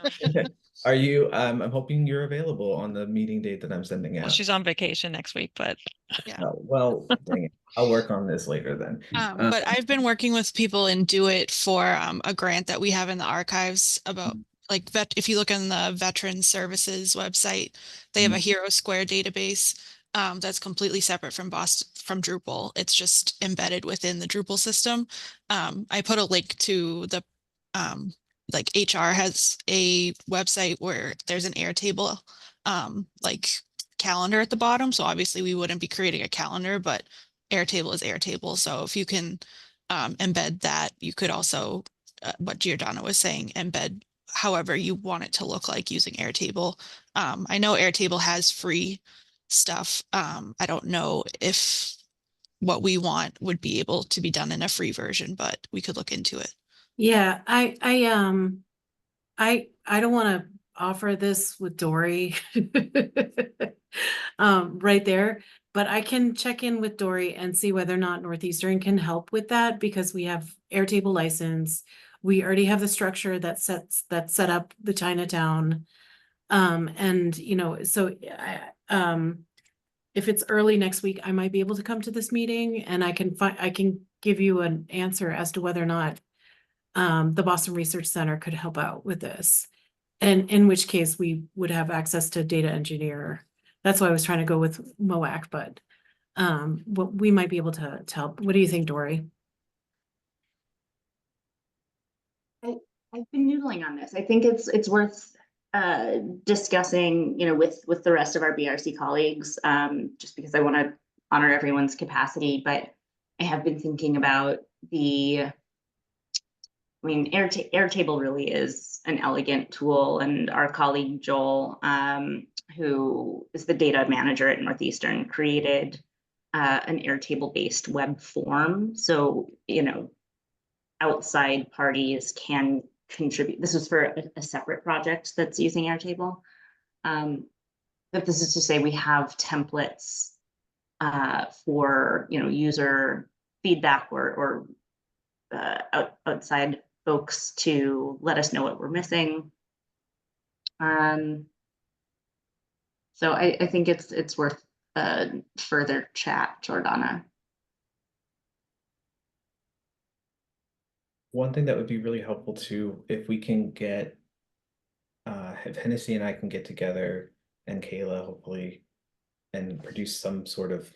Are you? I'm hoping you're available on the meeting date that I'm sending Well, out. she's on vacation next week, but Yeah. Oh, well, dang it. I'll work on this later then. But I've been working with people in Do It for a grant that we have in the archives about like if you look on the Veteran Services website, they have a Hero Square database that's completely separate from Drupal. It's just embedded within the Drupal system. I put a link to the like HR has a website where there's an Airtable like calendar at the bottom. So obviously we wouldn't be creating a calendar, but Airtable is Airtable. So if you can embed that, you could also, what Giordano was saying, embed however you want it to look like using Airtable. I know Airtable has free stuff. I don't know if what we want would be able to be done in a free version, but we could look into it. Yeah, I don't want to offer this with Dory right there, but I can check in with Dory and see whether or not Northeastern can help with that because we have Airtable license. We already have the structure that set up the Chinatown. And you know, so if it's early next week, I might be able to come to this meeting and I can give you an answer as to whether or not the Boston Research Center could help out with this. And in which case we would have access to data engineer. That's why I was trying to go with MOAC, but what we might be able to help. What do you think, Dory? I've been noodling on this. I think it's worth discussing, you know, with the rest of our BRC colleagues, just because I want to honor everyone's capacity. But I have been thinking about I mean, Airtable really is an elegant tool, and our colleague Joel, who is the data manager at Northeastern, created an Airtable-based web form. So, you know, outside parties can contribute. This is for a separate project that's using Airtable. But this is to say we have templates for, you know, user feedback or outside folks to let us know what we're missing. So I think it's worth further chat, Jordana. One thing that would be really helpful too, if we can get, if Hennessy and I can get together and Kayla hopefully and produce some sort of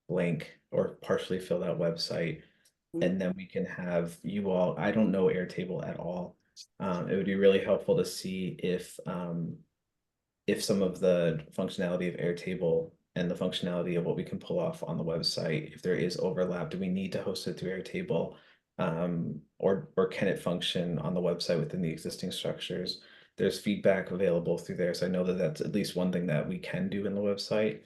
blank or partially filled out website, and then we can have you all, I don't know Airtable at all. It would be really helpful to see if some of the functionality of Airtable and the functionality of what we can pull off on the website, if there is overlap, do we need to host it through Airtable? Or can it function on the website within the existing structures? There's feedback available through there, so I know that that's at least one thing that we can do in the website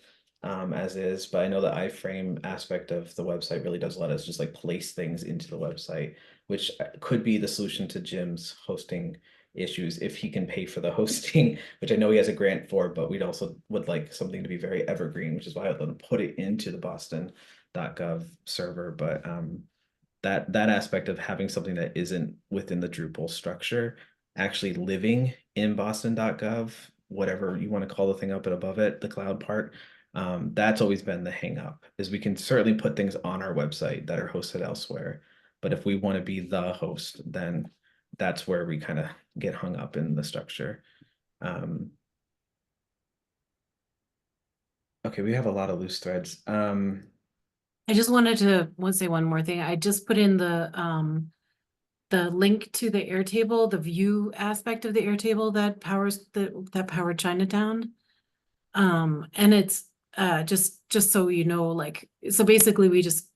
as is, but I know the iframe aspect of the website really does let us just like place things into the website, which could be the solution to Jim's hosting issues if he can pay for the hosting, which I know he has a grant for, but we'd also would like something to be very evergreen, which is why I'd let him put it into the boston.gov server. But that aspect of having something that isn't within the Drupal structure actually living in boston.gov, whatever you want to call the thing up and above it, the cloud part. That's always been the hang up, is we can certainly put things on our website that are hosted elsewhere. But if we want to be the host, then that's where we kind of get hung up in the structure. Okay, we have a lot of loose threads. I just wanted to say one more thing. I just put in the link to the Airtable, the view aspect of the Airtable that powered Chinatown. And it's just so you know, like, so basically we just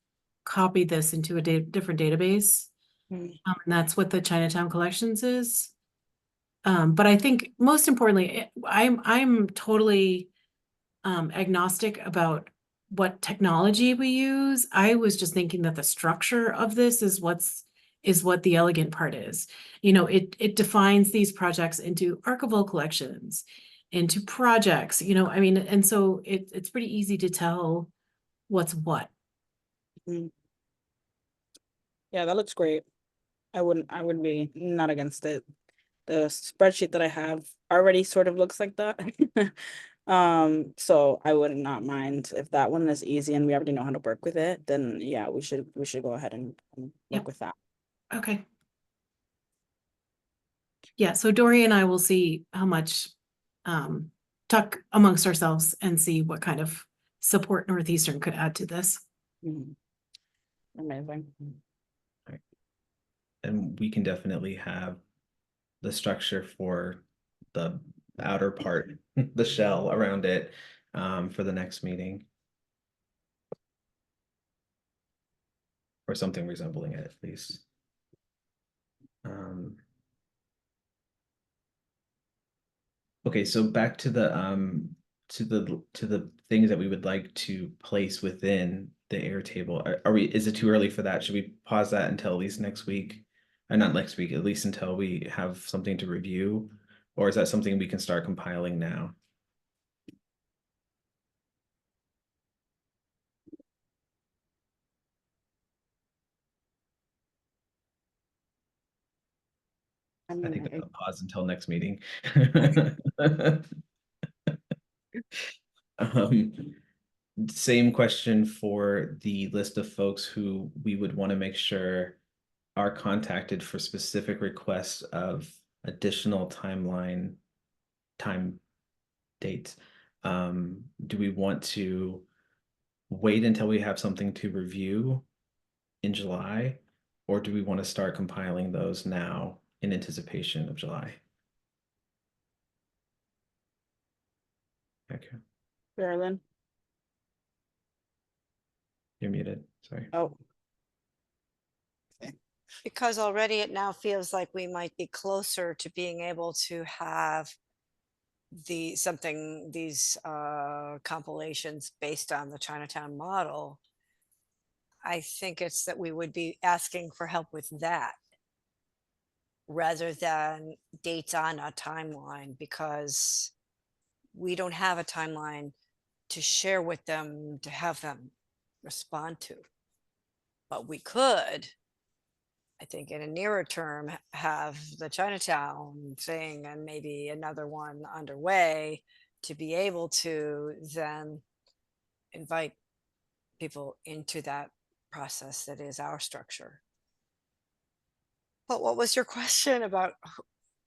copied this into a different database. And that's what the Chinatown Collections is. But I think most importantly, I'm totally agnostic about what technology we use. I was just thinking that the structure of this is what the elegant part is. You know, it defines these projects into archival collections, into projects, you know, I mean, and so it's pretty easy to tell what's what. Yeah, that looks great. I would be not against it. The spreadsheet that I have already sort of looks like that. So I would not mind if that one is easy and we already know how to work with it, then yeah, we should go ahead and work Yep. with that. Okay. Yeah, so Dory and I will see how much talk amongst ourselves and see what kind of support Northeastern could add to this. Amazing. And we can definitely have the structure for the outer part, the shell around it, for the next meeting. Or something resembling it, at least. Okay, so back to the things that we would like to place within the Airtable. Are we, is it too early for that? Should we pause that until at least next week? Or not next week, at least until we have something to review? Or is that something we can start compiling now? I think I'll pause until next meeting. Same question for the list of folks who we would want to make sure are contacted for specific requests of additional time dates. Do we want to wait until we have something to review in July, or do we want to start compiling those now in anticipation of July? Okay. Carolyn. You're muted, sorry. Oh. Because already it now feels like we might be closer to being able to have these compilations based on the Chinatown model. I think it's that we would be asking for help with that rather than dates on a timeline, because we don't have a timeline to share with them to have them respond to. But we could, I think, in a nearer term, have the Chinatown thing and maybe another one underway to be able to then invite people into that process that is our structure. But what was your question about?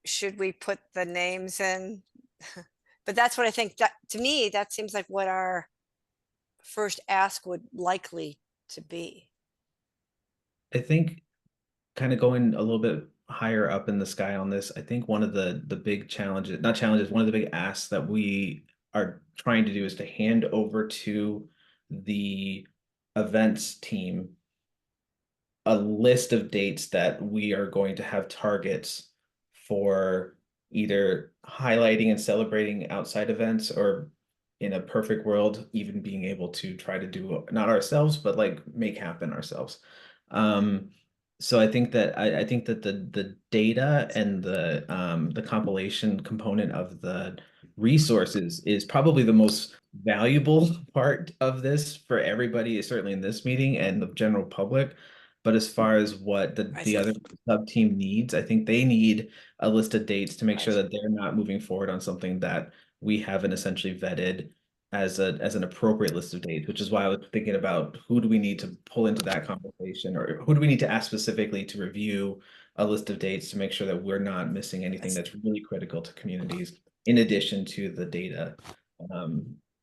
Should we put the names in? But that's what I think, that to me, that seems like what our first ask would likely to be. I think kind of going a little bit higher up in the sky on this, I think one of the big challenges, not challenges, one of the big asks that we are trying to do is to hand over to the events team a list of dates that we are going to have targets for either highlighting and celebrating outside events, or in a perfect world, even being able to try to do not ourselves, but like make happen ourselves. So I think that the data and the compilation component of the resources is probably the most valuable part of this for everybody, certainly in this meeting and the general public. But as far as what the I other see. sub team needs, I think they need a list of dates to make sure Right. that they're not moving forward on something that we haven't essentially vetted as an appropriate list of dates, which is why I was thinking about who do we need to pull into that conversation, or who do we need to ask specifically to review a list of dates to make sure that we're not missing anything that's really critical to communities, in addition to the data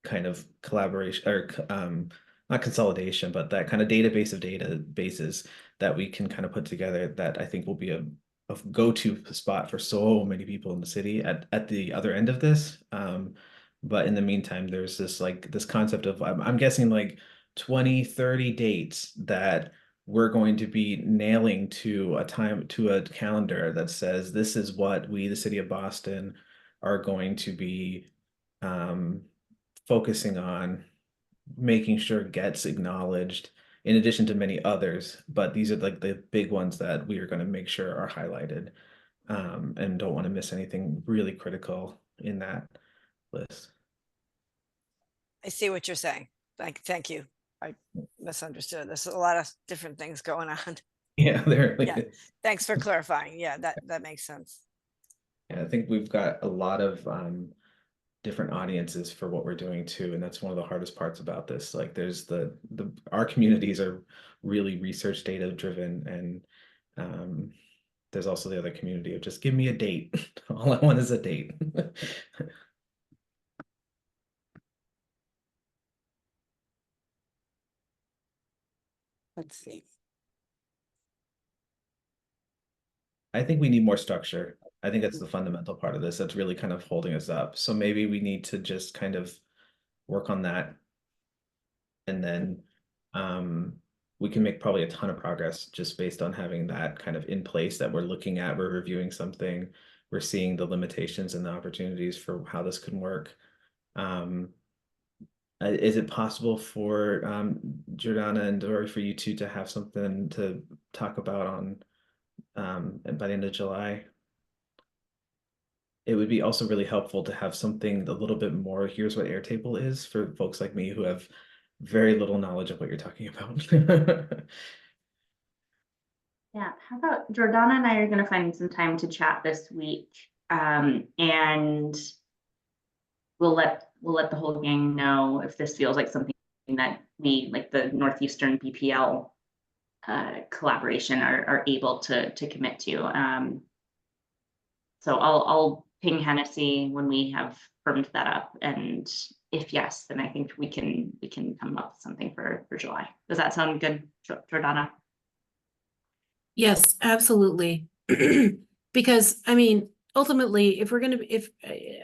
kind of collaboration or not consolidation, but that kind of database of databases that we can kind of put together that I think will be a go-to spot for so many people in the city at the other end of this. But in the meantime, there's this concept of I'm guessing like 20, 30 dates that we're going to be nailing to a calendar that says this is what we, the city of Boston, are going to be focusing on making sure gets acknowledged in addition to many others, but these are like the big ones that we are going to make sure are highlighted, and don't want to miss anything really critical in that list. I see what you're saying. Thank you. I misunderstood. There's a lot of different things going on. Yeah, there. Yeah. Thanks for clarifying. Yeah, that makes sense. Yeah, I think we've got a lot of different audiences for what we're doing too, and that's one of the hardest parts about this. Like, there's our communities are really research data driven, and there's also the other community of just give me a date. All I want is a date. Let's see. I think we need more structure. I think that's the fundamental part of this that's really kind of holding us up. So maybe we need to just kind of work on that. And then we can make probably a ton of progress just based on having that kind of in place, that we're looking at, we're reviewing something, we're seeing the limitations and the opportunities for how this can work. Is it possible for Jordana and Dory, for you two to have something to talk about on by the end of July? It would be also really helpful to have something a little bit more. Here's what Airtable is, for folks like me who have very little knowledge of what you're talking about. Yeah, how about Jordana and I are going to find some time to chat this week, and we'll let the whole gang know if this feels like something that we, like the Northeastern BPL collaboration, are able to commit to. So I'll ping Hennessy when we have firmed that up, and if yes, then I think we can come up with something for July. Does that sound good, Jordana? Yes, absolutely. Because I mean, ultimately, if we're gonna,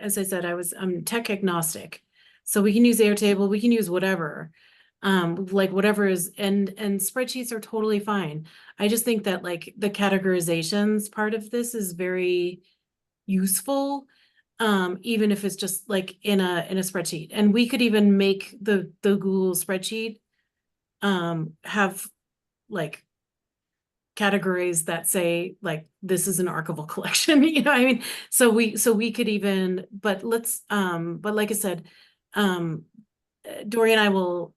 as I said, I'm tech agnostic, so we can use Airtable, we can use whatever, like whatever is, and spreadsheets are totally fine. I just think that like the categorizations part of this is very useful, even if it's just like in a spreadsheet, and we could even make the Google spreadsheet have like categories that say like this is an archival collection, you know what I mean? So we could even, but like I said, Dory and I will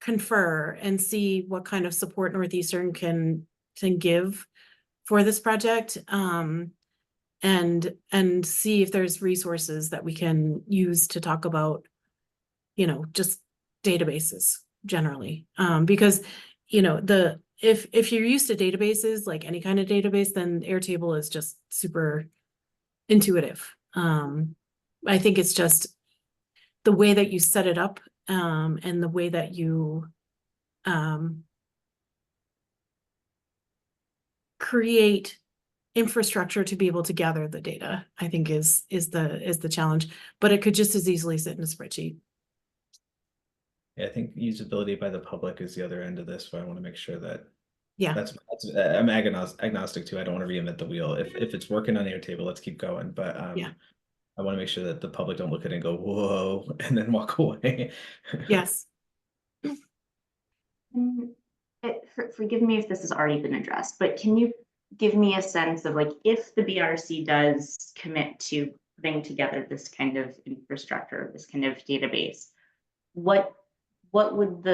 confer and see what kind of support Northeastern can give for this project, and see if there's resources that we can use to talk about, just databases generally, because if you're used to databases, like any kind of database, then Airtable is just super intuitive. I think it's just the way that you set it up, and the way that you create infrastructure to be able to gather the data, I think is the challenge, but it could just as easily sit in a spreadsheet. Yeah, I think usability by the public is the other end of this, but I want to make sure that Yeah. that's I'm agnostic too. I don't want to reinvent the wheel. If it's working on Airtable, let's keep going. But Yeah. I want to make sure that the public don't look at it and go, whoa, and then walk away. Yes. Forgive me if this has already been addressed, but can you give me a sense of, like, if the BRC does commit to putting together this kind of infrastructure, this kind of database, what would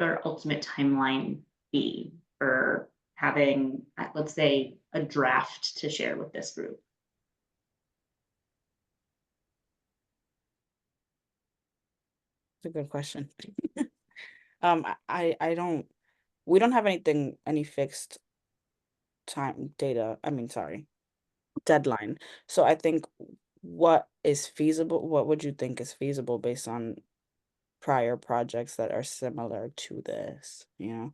our ultimate timeline be for having, let's say, a draft to share with this group? It's a good question. I don't, we don't have any fixed time data, deadline. So I think what is feasible, what would you think is feasible based on prior projects that are similar to this, you know?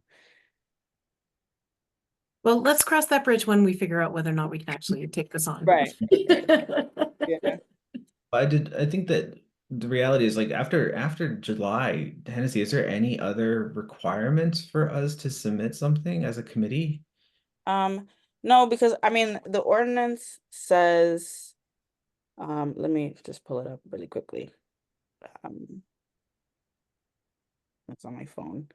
Well, let's cross that bridge when we figure out whether or not we can actually take this on. Right. Yeah. I think that the reality is like after July, Hennessy, is there any other requirements for us to submit something as a committee? No, because I mean the ordinance says, let me just pull it up really quickly. It's on my phone.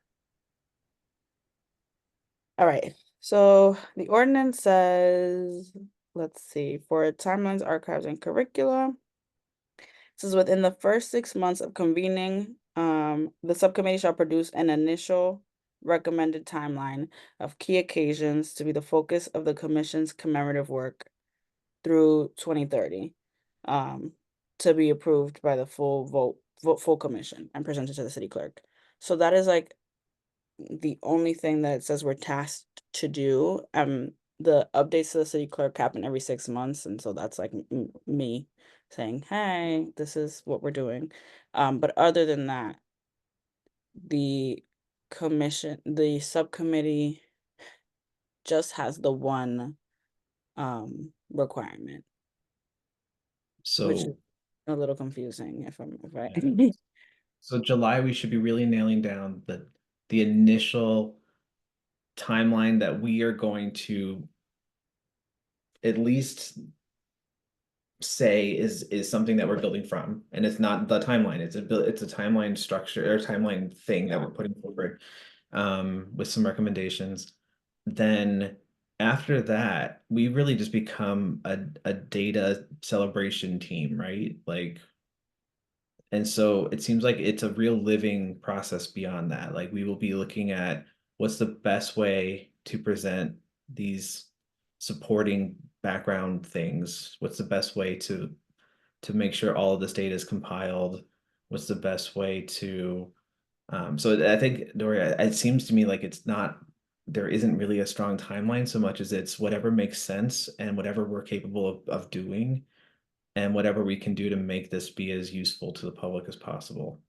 All right, so the ordinance says, let's see, for timelines, archives, and curricula. This is within the first 6 months of convening, the subcommittee shall produce an initial recommended timeline of key occasions to be the focus of the commission's commemorative work through 2030, to be approved by the full commission and presented to the city clerk. So that is like the only thing that it says we're tasked to do. The updates to the city clerk happen every 6 months, and so that's like me saying, hey, this is what we're doing. But other than that, the subcommittee just has the one requirement, which is So a little confusing if I so July, we should be really nailing down the initial timeline that we are going to at least say is something that we're building from, and it's not the timeline, it's a timeline structure or timeline thing that we're putting forward with some recommendations. Then after that, we really just become a data celebration team, right? Like, and so it seems like it's a real living process beyond that. Like we will be looking at what's the best way to present these supporting background things. What's the best way to make sure all of this data is compiled? What's the best way to so I think, Doria, it seems to me like it's not, there isn't really a strong timeline so much as it's whatever makes sense and whatever we're capable of doing and whatever we can do to make this be as useful to the public as possible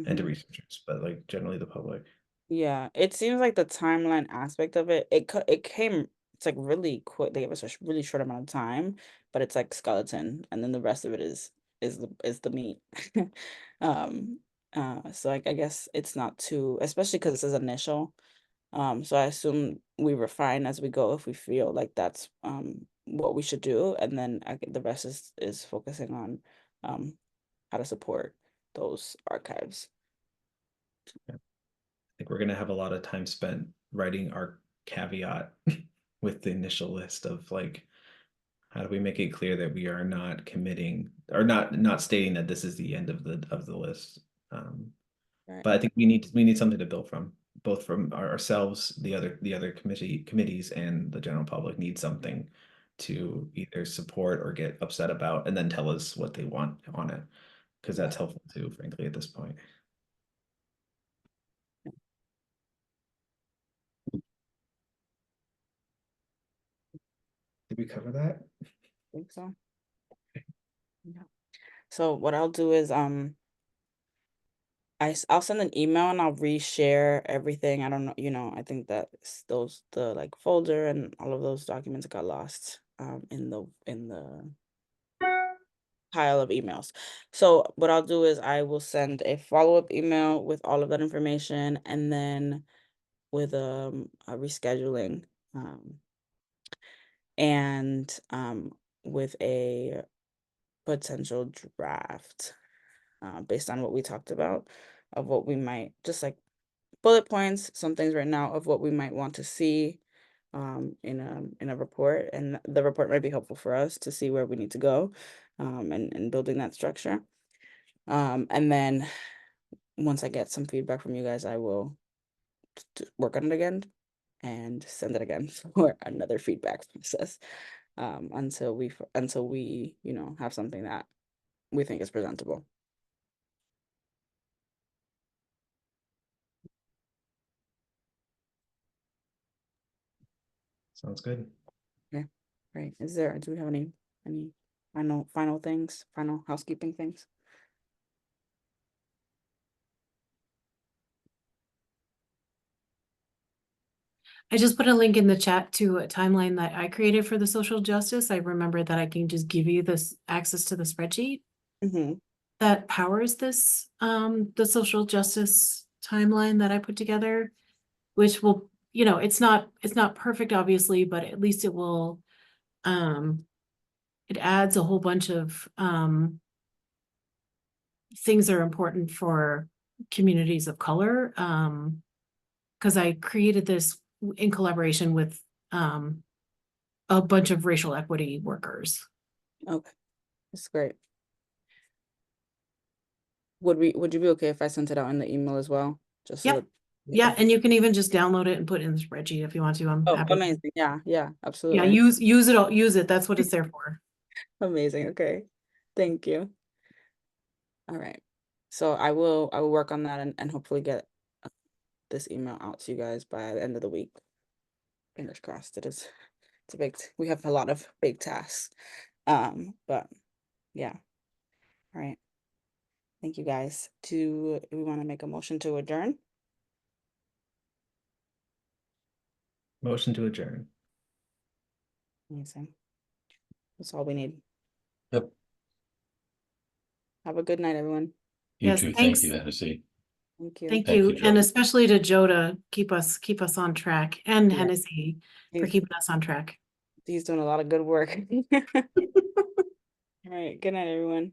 and to Mhm. researchers, but like generally the public. Yeah, it seems like the timeline aspect of it, it came, it's like really quick. They gave us a really short amount of time, but it's like skeleton, and then the rest of it is the meat. Um, so like I guess it's not too, especially because it says initial. So I assume we refine as we go if we feel like that's what we should do, and then the rest is focusing on how to support those archives. Think we're gonna have a lot of time spent writing our caveat with the initial list of like, how do we make it clear that we are not committing or not stating that this is the end of the list. Right. But I think we need something to build from, both from ourselves, the other committees, and the general public need something to either support or get upset about, and then tell us what they want on it, because that's helpful too, frankly, at this point. Did we cover that? Think so. Yeah. So what I'll do is I'll send an email and I'll reshare everything. I don't know, I think that the like folder and all of those documents got lost in the pile of emails. So what I'll do is I will send a follow-up email with all of that information, and then with a rescheduling and with a potential draft based on what we talked about, of what we might, just like bullet points, some things right now of what we might want to see in a report, and the report might be helpful for us to see where we need to go and building that structure. And then once I get some feedback from you guys, I will work on it again and send it again for another feedback process. Until we, you know, have something that we think is presentable. Sounds good. Right. Do we have any final things, final housekeeping things? I just put a link in the chat to a timeline that I created for the social justice. I remember that I can just give you this access to the spreadsheet Mm-hmm. that powers this, the social justice timeline that I put together, which will, you know, it's not perfect, obviously, but at least it will, it adds a whole bunch of, things that are important for communities of color. Because I created this in collaboration with, a bunch of racial equity workers. Okay, that's great. Would you be okay if I sent it out in the email as well? Just so Yep. Yeah, and you can even just download it and put it in the spreadsheet if you want to. I'm Oh, happy. amazing. Yeah, Yeah, absolutely. use it. Use it. That's what it's there for. Amazing. Okay. Thank you. All right. So I will work on that and hopefully get this email out to you guys by the end of the week. Fingers crossed. We have a lot of big tasks. But yeah. All right. Thank you guys. Do we want to make a motion to adjourn? Motion to adjourn. Amazing. That's all we need. Yep. Have a good night, everyone. You Yes, too. thanks. Thank you, Hennessy. Thank you. Thank Thank you, you, and Joe. especially to Joe to keep us on track, and Yeah. Hennessy for He's keeping us on track. doing a lot of good work. All right. Good night, everyone.